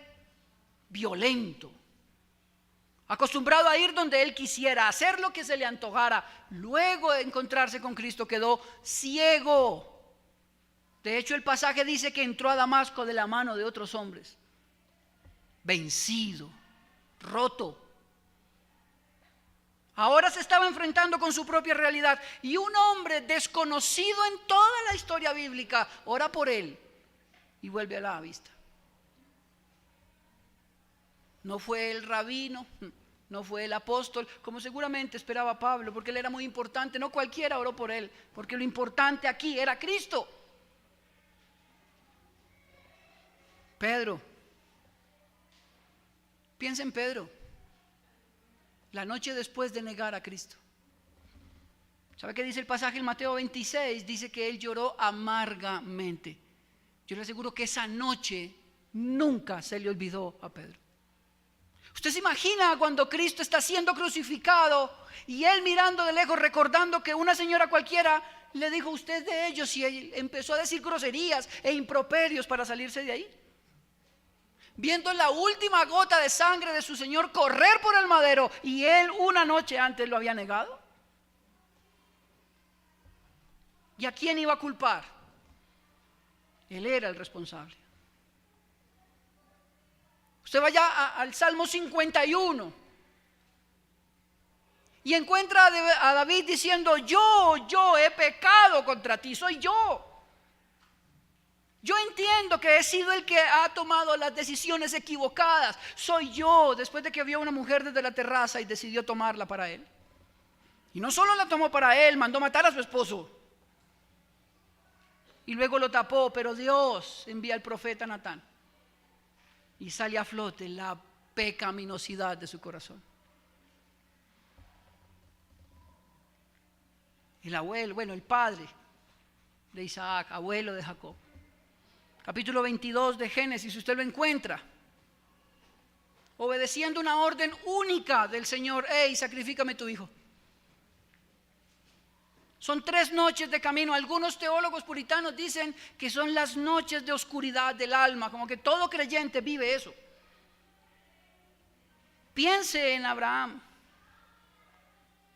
violento, acostumbrado a ir donde él quisiera, a hacer lo que se le antojara. Luego de encontrarse con Cristo quedó ciego. De hecho, el pasaje dice que entró a Damasco de la mano de otros hombres, vencido, roto. Ahora se estaba enfrentando con su propia realidad y un hombre desconocido en toda la historia bíblica ora por él y vuelve a la vista. No fue el rabino, no fue el apóstol, como seguramente esperaba Pablo, porque él era muy importante. No cualquiera oró por él, porque lo importante aquí era Cristo. Pedro, piensa en Pedro, la noche después de negar a Cristo. ¿Sabe qué dice el pasaje en Mateo 26? Dice que él lloró amargamente. Yo le aseguro que esa noche nunca se le olvidó a Pedro. ¿Usted se imagina cuando Cristo está siendo crucificado y él mirando de lejos, recordando que una señora cualquiera le dijo, usted es de ellos, y él empezó a decir groserías e improperios para salirse de ahí? viendo la última gota de sangre de su Señor correr por el madero, y él una noche antes lo había negado. ¿Y a quién iba a culpar? Él era el responsable. Usted vaya al Salmo 51 y encuentra a David diciendo: yo he pecado contra ti, soy yo. Yo entiendo que he sido el que ha tomado las decisiones equivocadas. Soy yo, después de que vio a una mujer desde la terraza y decidió tomarla para él. Y no solo la tomó para él, mandó matar a su esposo. Y luego lo tapó, pero Dios envía al profeta Natán. Y sale a flote la pecaminosidad de su corazón. El abuelo, el padre de Isaac, abuelo de Jacob. Capítulo 22 de Génesis, usted lo encuentra. Obedeciendo una orden única del Señor: hey, sacrifícame tu hijo. Son 3 noches de camino. Algunos teólogos puritanos dicen que son las noches de oscuridad del alma, como que todo creyente vive eso. Piense en Abraham.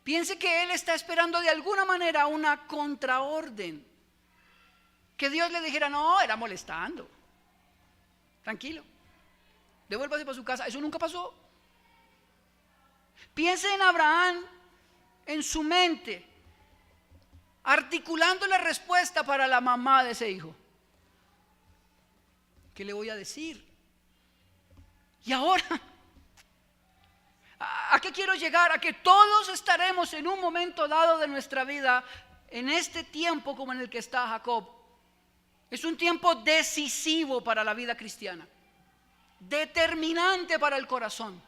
Piense que él está esperando de alguna manera una contraorden. Que Dios le dijera: no, era molestando. Tranquilo, devuélvase para su casa. Eso nunca pasó. Piense en Abraham en su mente, articulando la respuesta para la mamá de ese hijo. ¿Qué le voy a decir? Y ahora, ¿a qué quiero llegar? A que todos estaremos en un momento dado de nuestra vida, en este tiempo como en el que está Jacob. Es un tiempo decisivo para la vida cristiana, determinante para el corazón.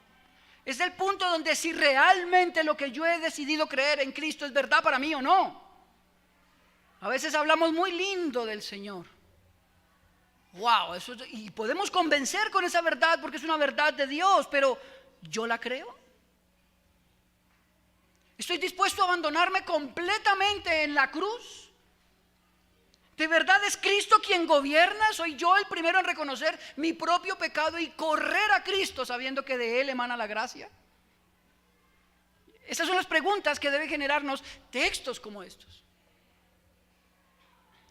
Es el punto donde si realmente lo que yo he decidido creer en Cristo es verdad para mí o no. A veces hablamos muy lindo del Señor. Wow, y podemos convencer con esa verdad porque es una verdad de Dios, pero ¿yo la creo? ¿Estoy dispuesto a abandonarme completamente en la cruz? ¿De verdad es Cristo quien gobierna? ¿Soy yo el primero en reconocer mi propio pecado y correr a Cristo sabiendo que de Él emana la gracia? Esas son las preguntas que deben generarnos textos como estos.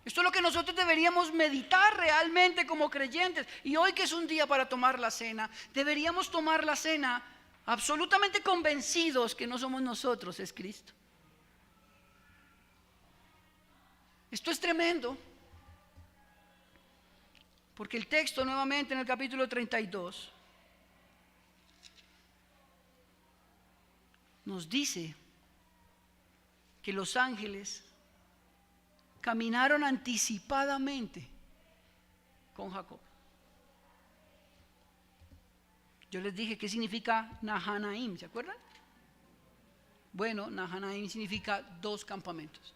Esto es lo que nosotros deberíamos meditar realmente como creyentes. Y hoy, que es un día para tomar la cena, deberíamos tomar la cena absolutamente convencidos que no somos nosotros, es Cristo. Esto es tremendo, porque el texto nuevamente en el capítulo 32 nos dice que los ángeles caminaron anticipadamente con Jacob. Yo les dije qué significa Nahanaim, ¿se acuerdan? Bueno, Nahanaim significa 2 campamentos.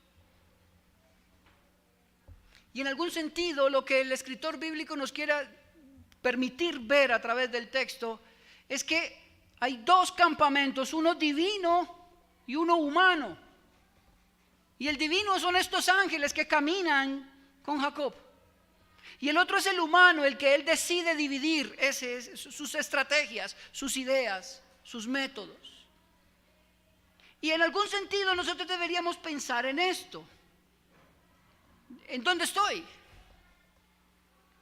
Y en algún sentido lo que el escritor bíblico nos quiere permitir ver a través del texto es que hay 2 campamentos, uno divino y uno humano. Y el divino son estos ángeles que caminan con Jacob. Y el otro es el humano, el que él decide dividir sus estrategias, sus ideas, sus métodos. Y en algún sentido nosotros deberíamos pensar en esto. ¿En dónde estoy?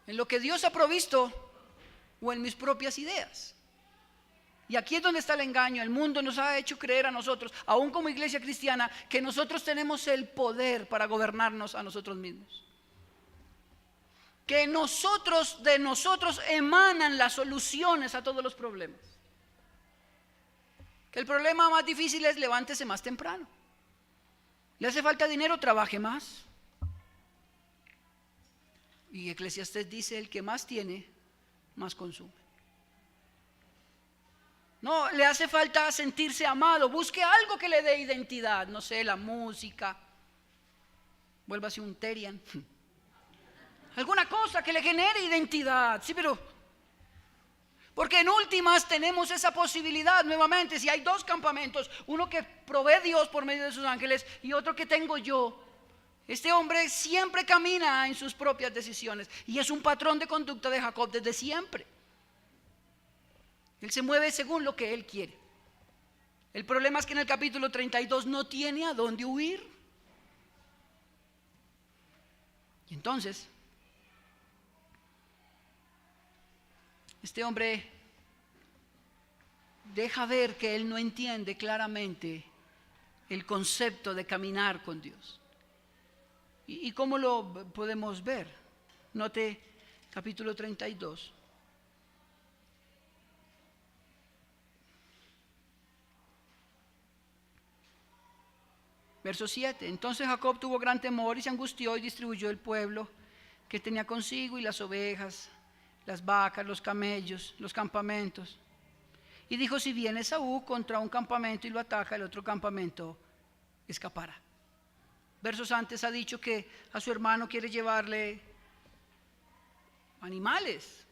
¿En lo que Dios ha provisto o en mis propias ideas? Y aquí es donde está el engaño. El mundo nos ha hecho creer a nosotros, aún como iglesia cristiana, que nosotros tenemos el poder para gobernarnos a nosotros mismos. Que de nosotros emanan las soluciones a todos los problemas. Que el problema más difícil es: levántese más temprano. ¿Le hace falta dinero? Trabaje más. Y Eclesiastés dice: el que más tiene, más consume. No, le hace falta sentirse amado. Busque algo que le dé identidad. No sé, la música. Vuélvase un Terian. Alguna cosa que le genere identidad. Sí, pero porque en últimas tenemos esa posibilidad nuevamente. Si hay 2 campamentos, uno que provee Dios por medio de sus ángeles y otro que tengo yo. Este hombre siempre camina en sus propias decisiones y es un patrón de conducta de Jacob desde siempre. Él se mueve según lo que Él quiere. El problema es que en el capítulo 32 no tiene a dónde huir. Y entonces, este hombre deja ver que él no entiende claramente el concepto de caminar con Dios. ¿Y cómo lo podemos ver? Note capítulo 32. Verso 7. Entonces Jacob tuvo gran temor y se angustió y distribuyó el pueblo que tenía consigo y las ovejas, las vacas, los camellos, los campamentos. Y dijo, si viene Esaú contra un campamento y lo ataca, el otro campamento escapará. Versos antes ha dicho que a su hermano quiere llevarle animales.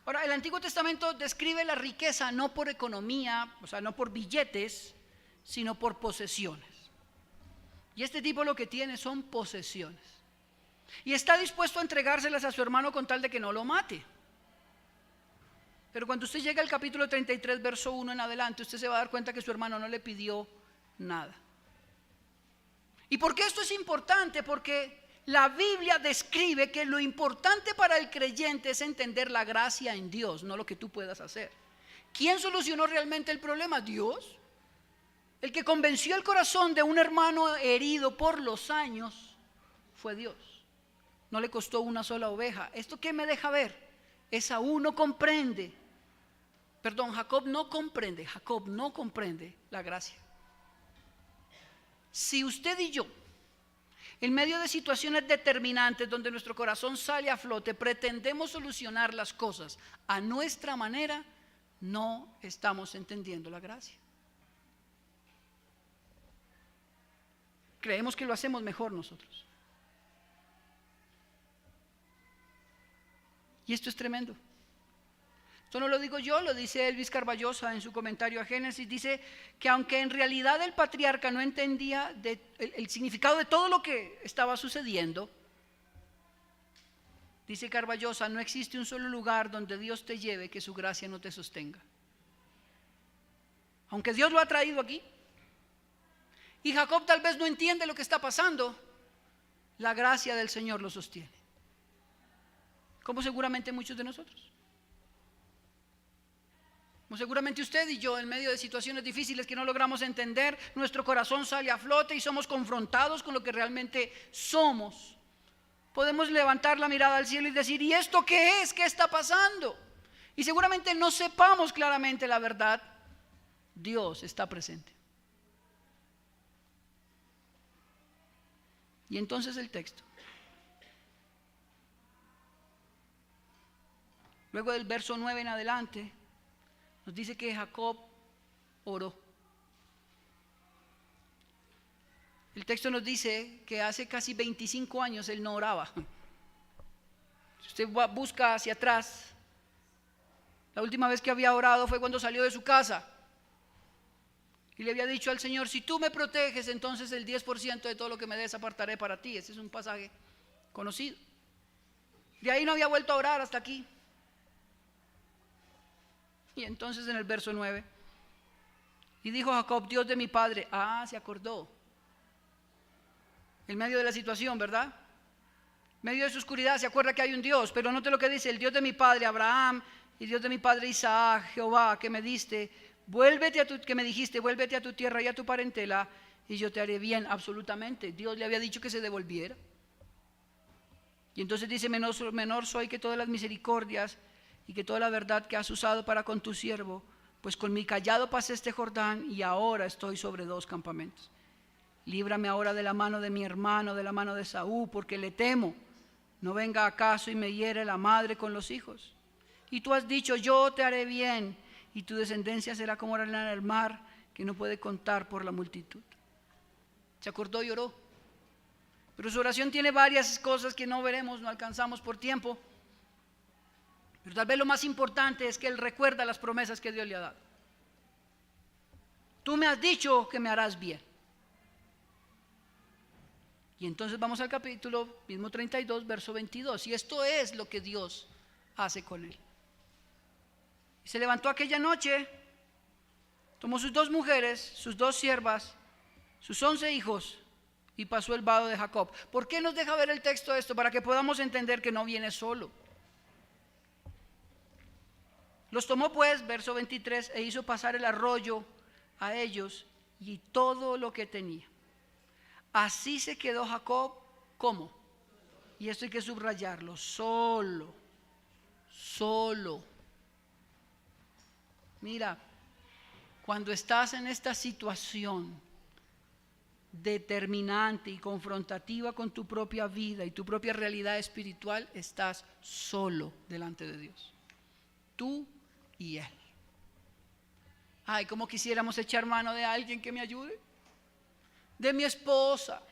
Ahora, el Antiguo Testamento describe la riqueza no por economía, o sea, no por billetes, sino por posesiones. Y este tipo lo que tiene son posesiones. Y está dispuesto a entregárselas a su hermano con tal de que no lo mate. Pero cuando usted llega al capítulo 33, verso 1 en adelante, usted se va a dar cuenta que su hermano no le pidió nada. ¿Y por qué esto es importante? Porque la Biblia describe que lo importante para el creyente es entender la gracia en Dios, no lo que tú puedas hacer. ¿Quién solucionó realmente el problema? Dios. El que convenció el corazón de un hermano herido por los años fue Dios. No le costó una sola oveja. ¿Esto qué me deja ver? Jacob no comprende la gracia. Si usted y yo, en medio de situaciones determinantes donde nuestro corazón sale a flote, pretendemos solucionar las cosas a nuestra manera, no estamos entendiendo la gracia. Creemos que lo hacemos mejor nosotros. Y esto es tremendo. Esto no lo digo yo, lo dice Elvis Carballosa en su comentario a Génesis. Dice que aunque en realidad el patriarca no entendía el significado de todo lo que estaba sucediendo, dice Carballosa, no existe un solo lugar donde Dios te lleve que su gracia no te sostenga. Aunque Dios lo ha traído aquí, y Jacob tal vez no entiende lo que está pasando, la gracia del Señor lo sostiene. Como seguramente muchos de nosotros. Como seguramente usted y yo, en medio de situaciones difíciles que no logramos entender, nuestro corazón sale a flote y somos confrontados con lo que realmente somos. Podemos levantar la mirada al cielo y decir, ¿y esto qué es? ¿Qué está pasando? Y seguramente no sepamos claramente la verdad. Dios está presente. Y entonces el texto. Luego del verso 9 en adelante, nos dice que Jacob oró. El texto nos dice que hace casi 25 años él no oraba. Si usted busca hacia atrás, la última vez que había orado fue cuando salió de su casa. Y le había dicho al Señor, si tú me proteges, entonces el 10% de todo lo que me des apartaré para ti. Ese es un pasaje conocido. De ahí no había vuelto a orar hasta aquí. Y entonces en el verso 9, y dijo Jacob, Dios de mi padre, se acordó. En medio de la situación, ¿verdad? En medio de su oscuridad se acuerda que hay un Dios, pero note lo que dice, el Dios de mi padre Abraham y Dios de mi padre Isaac, Jehová, que me dijiste, vuélvete a tu tierra y a tu parentela, y yo te haré bien. Absolutamente, Dios le había dicho que se devolviera. Y entonces dice, menor soy que todas las misericordias y que toda la verdad que has usado para con tu siervo, pues con mi cayado pasé este Jordán y ahora estoy sobre 2 campamentos. Líbrame ahora de la mano de mi hermano, de la mano de Esaú, porque le temo, no venga acaso y me hiere la madre con los hijos. Y tú has dicho, yo te haré bien, y tu descendencia será como la arena del mar, que no puede contar por la multitud. Se acordó y oró. Pero su oración tiene varias cosas que no veremos, no alcanzamos por tiempo. Pero tal vez lo más importante es que él recuerda las promesas que Dios le ha dado. Tú me has dicho que me harás bien. Y entonces vamos al capítulo mismo 32, verso 22. Y esto es lo que Dios hace con él. Y se levantó aquella noche, tomó sus 2 mujeres, sus 2 siervas, sus 11 hijos, y pasó el vado de Jacob. ¿Por qué nos deja ver el texto de esto? Para que podamos entender que no viene solo. Los tomó pues, verso 23, e hizo pasar el arroyo a ellos y todo lo que tenía. Así se quedó Jacob, ¿cómo? Y esto hay que subrayarlo, solo. Mira, cuando estás en esta situación determinante y confrontativa con tu propia vida y tu propia realidad espiritual, estás solo delante de Dios. Tú y Él. Ay, cómo quisiéramos echar mano de alguien que me ayude. De mi esposa,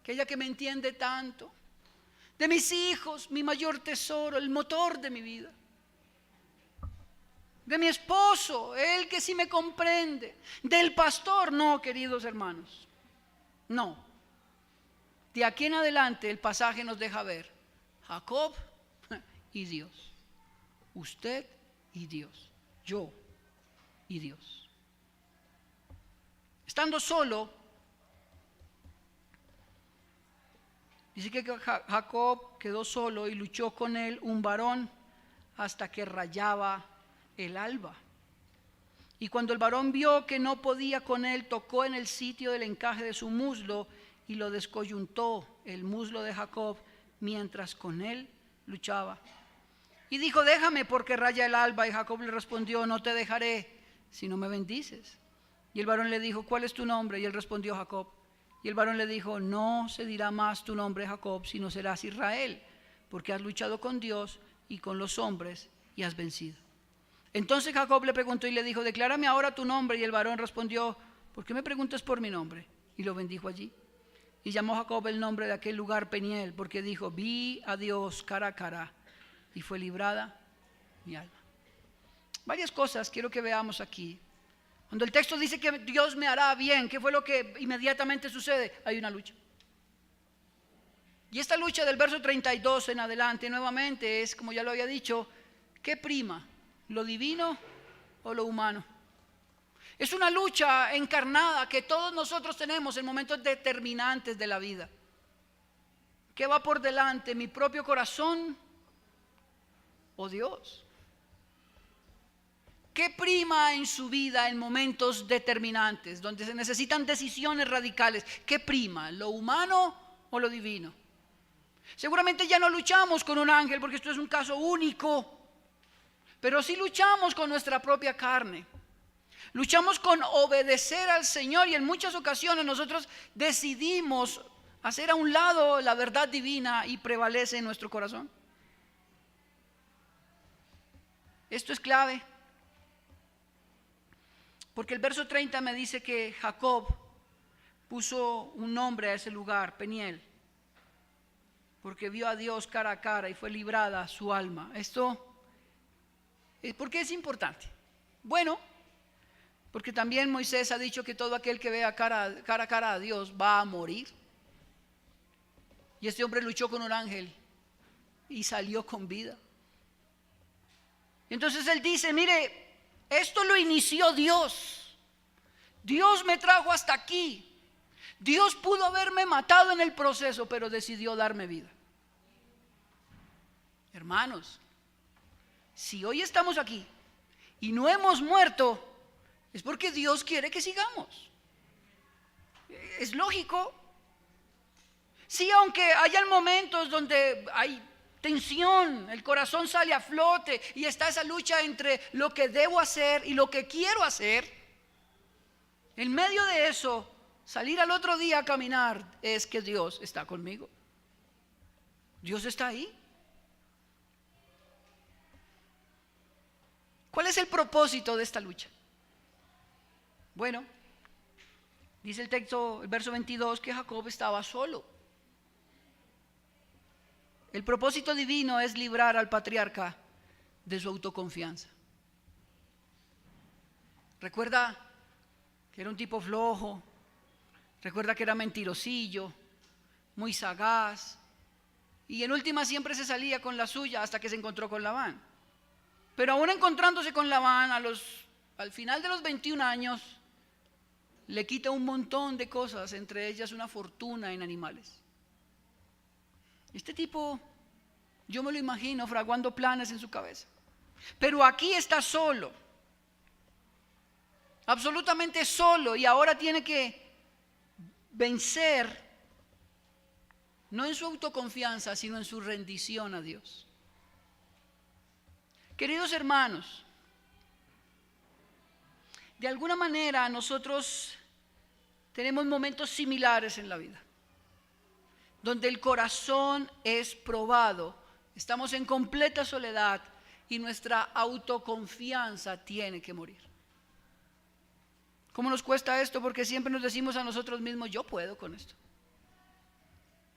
aquella que me entiende tanto. De mis hijos, mi mayor tesoro, el motor de mi vida. De mi esposo, él que sí me comprende. Del pastor, no, queridos hermanos. No. De aquí en adelante el pasaje nos deja ver Jacob y Dios. Usted y Dios. Yo y Dios. Estando solo, dice que Jacob quedó solo y luchó con él un varón hasta que rayaba el alba. Y cuando el varón vio que no podía con él, tocó en el sitio del encaje de su muslo y lo descoyuntó el muslo de Jacob mientras con él luchaba. Y dijo: déjame porque raya el alba. Y Jacob le respondió: no te dejaré si no me bendices. Y el varón le dijo: ¿cuál es tu nombre? Y él respondió: Jacob. Y el varón le dijo: no se dirá más tu nombre Jacob, sino serás Israel, porque has luchado con Dios y con los hombres y has vencido. Entonces Jacob le preguntó y le dijo: declárame ahora tu nombre. Y el varón respondió: ¿por qué me preguntas por mi nombre? Y lo bendijo allí. Y llamó Jacob el nombre de aquel lugar Peniel, porque dijo: vi a Dios cara a cara y fue librada mi alma. Varias cosas quiero que veamos aquí. Cuando el texto dice que Dios me hará bien, ¿qué fue lo que inmediatamente sucede? Hay una lucha. Y esta lucha del verso 32 en adelante nuevamente es, como ya lo había dicho, ¿qué prima? ¿Lo divino o lo humano? Es una lucha encarnada que todos nosotros tenemos en momentos determinantes de la vida. ¿Qué va por delante? ¿Mi propio corazón o Dios? ¿Qué prima en su vida en momentos determinantes, donde se necesitan decisiones radicales? ¿Qué prima? ¿Lo humano o lo divino? Seguramente ya no luchamos con un ángel porque esto es un caso único, pero sí luchamos con nuestra propia carne. Luchamos con obedecer al Señor y en muchas ocasiones nosotros decidimos hacer a un lado la verdad divina y prevalece en nuestro corazón. Esto es clave. Porque el verso 30 me dice que Jacob puso un nombre a ese lugar, Peniel, porque vio a Dios cara a cara y fue librada su alma. Esto, ¿por qué es importante? Bueno, porque también Moisés ha dicho que todo aquel que vea cara a cara a Dios va a morir. Y este hombre luchó con un ángel y salió con vida. Entonces él dice: mire, esto lo inició Dios. Dios me trajo hasta aquí. Dios pudo haberme matado en el proceso, pero decidió darme vida. Hermanos, si hoy estamos aquí y no hemos muerto, es porque Dios quiere que sigamos. Es lógico. Sí, aunque hayan momentos donde hay tensión, el corazón sale a flote y está esa lucha entre lo que debo hacer y lo que quiero hacer. En medio de eso, salir al otro día a caminar es que Dios está conmigo. Dios está ahí. ¿Cuál es el propósito de esta lucha? Bueno, dice el texto, el verso 22, que Jacob estaba solo. El propósito divino es librar al patriarca de su autoconfianza. Recuerda que era un tipo flojo, recuerda que era mentirosillo, muy sagaz, y en última siempre se salía con la suya hasta que se encontró con Labán. Pero aún encontrándose con Labán, al final de los 21 años, le quita un montón de cosas, entre ellas una fortuna en animales. Este tipo, yo me lo imagino fraguando planes en su cabeza. Pero aquí está solo, absolutamente solo, y ahora tiene que vencer, no en su autoconfianza, sino en su rendición a Dios. Queridos hermanos, de alguna manera nosotros tenemos momentos similares en la vida, donde el corazón es probado, estamos en completa soledad y nuestra autoconfianza tiene que morir. ¿Cómo nos cuesta esto? Porque siempre nos decimos a nosotros mismos, yo puedo con esto.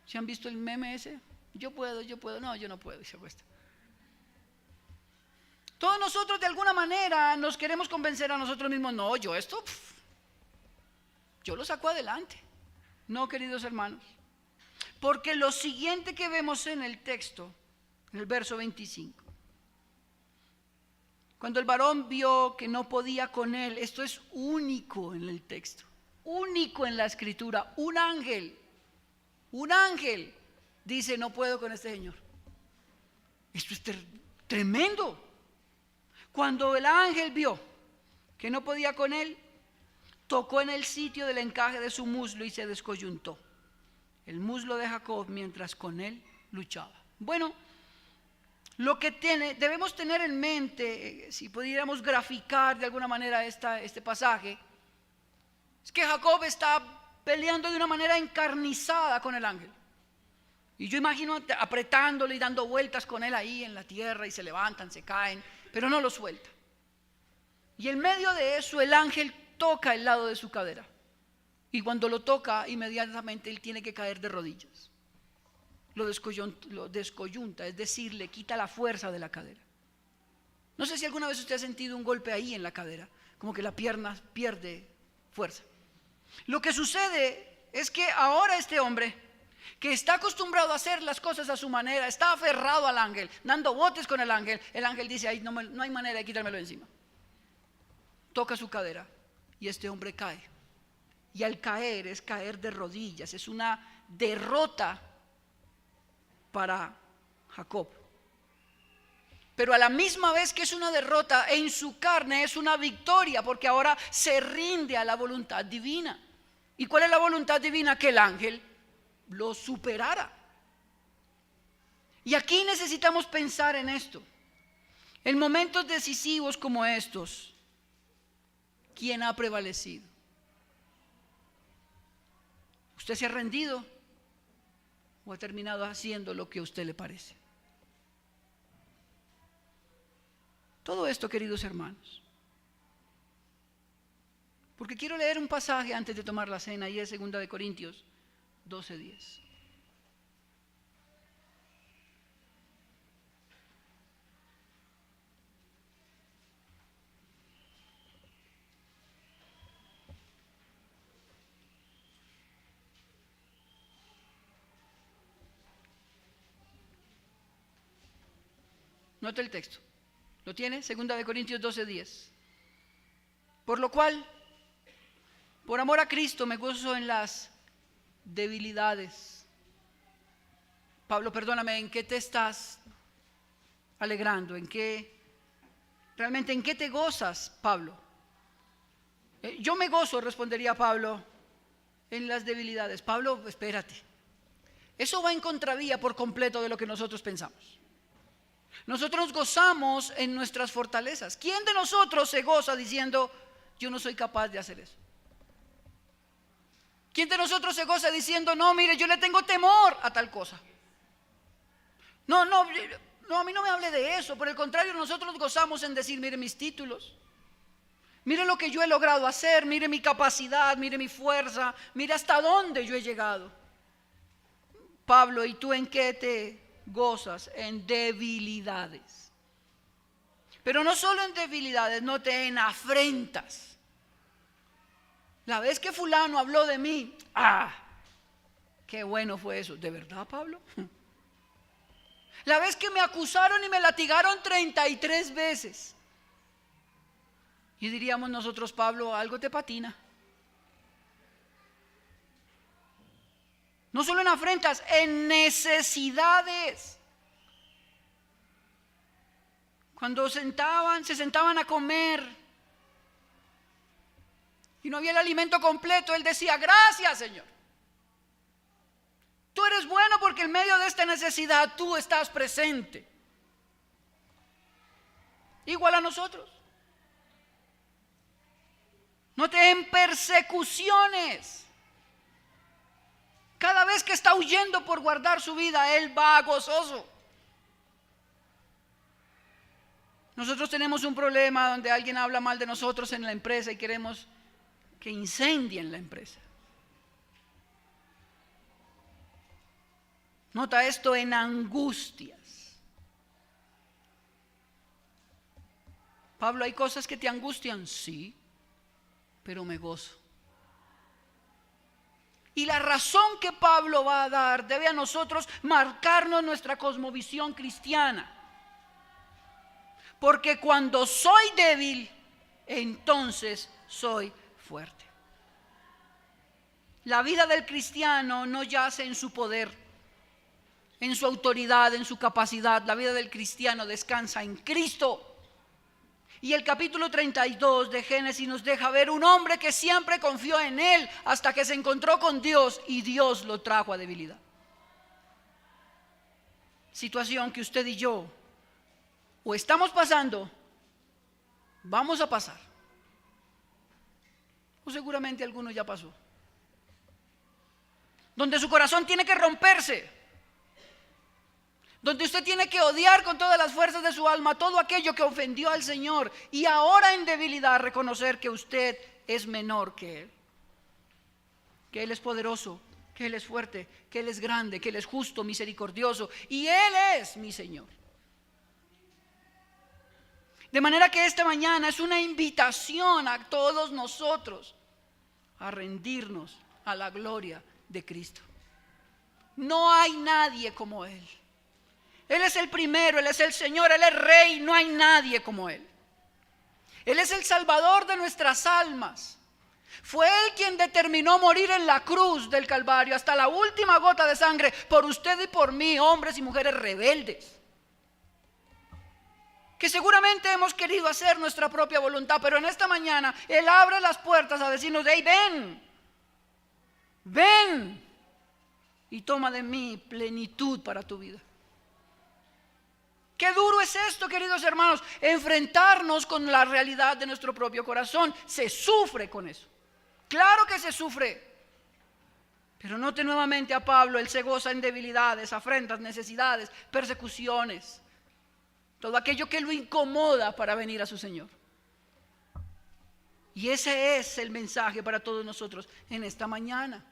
¿Se han visto el meme ese? Yo puedo, no, yo no puedo, y se acuesta. Todos nosotros de alguna manera nos queremos convencer a nosotros mismos, no, yo esto, yo lo saco adelante. No, queridos hermanos, porque lo siguiente que vemos en el texto, en el verso 25, cuando el varón vio que no podía con él, esto es único en el texto, único en la escritura, un ángel dice, no puedo con este señor. Esto es tremendo. Cuando el ángel vio que no podía con él, tocó en el sitio del encaje de su muslo y se descoyuntó el muslo de Jacob mientras con él luchaba. Bueno, lo que debemos tener en mente, si pudiéramos graficar de alguna manera este pasaje, es que Jacob está peleando de una manera encarnizada con el ángel. Y yo imagino apretándole y dando vueltas con él ahí en la tierra, y se levantan, se caen, pero no lo suelta. Y en medio de eso el ángel toca el lado de su cadera. Y cuando lo toca, inmediatamente él tiene que caer de rodillas. Lo descoyunta, es decir, le quita la fuerza de la cadera. No sé si alguna vez usted ha sentido un golpe ahí en la cadera, como que la pierna pierde fuerza. Lo que sucede es que ahora este hombre, que está acostumbrado a hacer las cosas a su manera, está aferrado al ángel, dando botes con el ángel dice, ay, no hay manera de quitármelo encima. Toca su cadera y este hombre cae. Y al caer es caer de rodillas, es una derrota para Jacob. Pero a la misma vez que es una derrota, en su carne es una victoria, porque ahora se rinde a la voluntad divina. ¿Y cuál es la voluntad divina? Que el ángel lo superara. Y aquí necesitamos pensar en esto. En momentos decisivos como estos, ¿quién ha prevalecido? ¿Usted se ha rendido o ha terminado haciendo lo que a usted le parece? Todo esto, queridos hermanos, porque quiero leer un pasaje antes de tomar la cena, y es 2 Corintios 12:10. Note el texto. ¿Lo tiene? 2 Corintios 12:10. Por lo cual, por amor a Cristo, me gozo en las debilidades. Pablo, perdóname, ¿en qué te estás alegrando? ¿Realmente en qué te gozas, Pablo? Yo me gozo, respondería Pablo, en las debilidades. Pablo, espérate. Eso va en contravía por completo de lo que nosotros pensamos. Nosotros nos gozamos en nuestras fortalezas. ¿Quién de nosotros se goza diciendo, yo no soy capaz de hacer eso? ¿Quién de nosotros se goza diciendo, no, mire, yo le tengo temor a tal cosa? No, a mí no me hable de eso. Por el contrario, nosotros nos gozamos en decir, mire mis títulos, mire lo que yo he logrado hacer, mire mi capacidad, mire mi fuerza, mire hasta dónde yo he llegado. Pablo, ¿y tú en qué te gozas? En debilidades. Pero no solo en debilidades, no te en afrentas. La vez que fulano habló de mí, qué bueno fue eso. ¿De verdad, Pablo? La vez que me acusaron y me latigaron 33 veces. Y diríamos nosotros, Pablo, algo te patina. No solo en afrentas, en necesidades. Cuando se sentaban a comer y no había el alimento completo, él decía, gracias, Señor. Tú eres bueno porque en medio de esta necesidad tú estás presente. Igual a nosotros. Note, en persecuciones. Cada vez que está huyendo por guardar su vida, él va gozoso. Nosotros tenemos un problema donde alguien habla mal de nosotros en la empresa y queremos que incendien la empresa. Nota esto, en angustias. Pablo, ¿hay cosas que te angustian? Sí, pero me gozo. Y la razón que Pablo va a dar debe a nosotros marcarnos nuestra cosmovisión cristiana. Porque cuando soy débil, entonces soy fuerte. La vida del cristiano no yace en su poder, en su autoridad, en su capacidad. La vida del cristiano descansa en Cristo. Y el capítulo 32 de Génesis nos deja ver un hombre que siempre confió en él hasta que se encontró con Dios y Dios lo trajo a debilidad. Situación que usted y yo o estamos pasando, vamos a pasar, o seguramente alguno ya pasó, donde su corazón tiene que romperse, donde usted tiene que odiar con todas las fuerzas de su alma todo aquello que ofendió al Señor y ahora en debilidad reconocer que usted es menor que Él es poderoso, que Él es fuerte, que Él es grande, que Él es justo, misericordioso y Él es mi Señor. De manera que esta mañana es una invitación a todos nosotros a rendirnos a la gloria de Cristo. No hay nadie como Él. Él es el primero, Él es el Señor, Él es Rey, no hay nadie como Él. Él es el Salvador de nuestras almas. Fue Él quien determinó morir en la cruz del Calvario hasta la última gota de sangre por usted y por mí, hombres y mujeres rebeldes, que seguramente hemos querido hacer nuestra propia voluntad, pero en esta mañana Él abre las puertas a decirnos, hey, ven y toma de mí plenitud para tu vida. Qué duro es esto, queridos hermanos, enfrentarnos con la realidad de nuestro propio corazón. Se sufre con eso. Claro que se sufre. Pero note nuevamente a Pablo, él se goza en debilidades, afrentas, necesidades, persecuciones. Todo aquello que lo incomoda para venir a su Señor. Y ese es el mensaje para todos nosotros en esta mañana.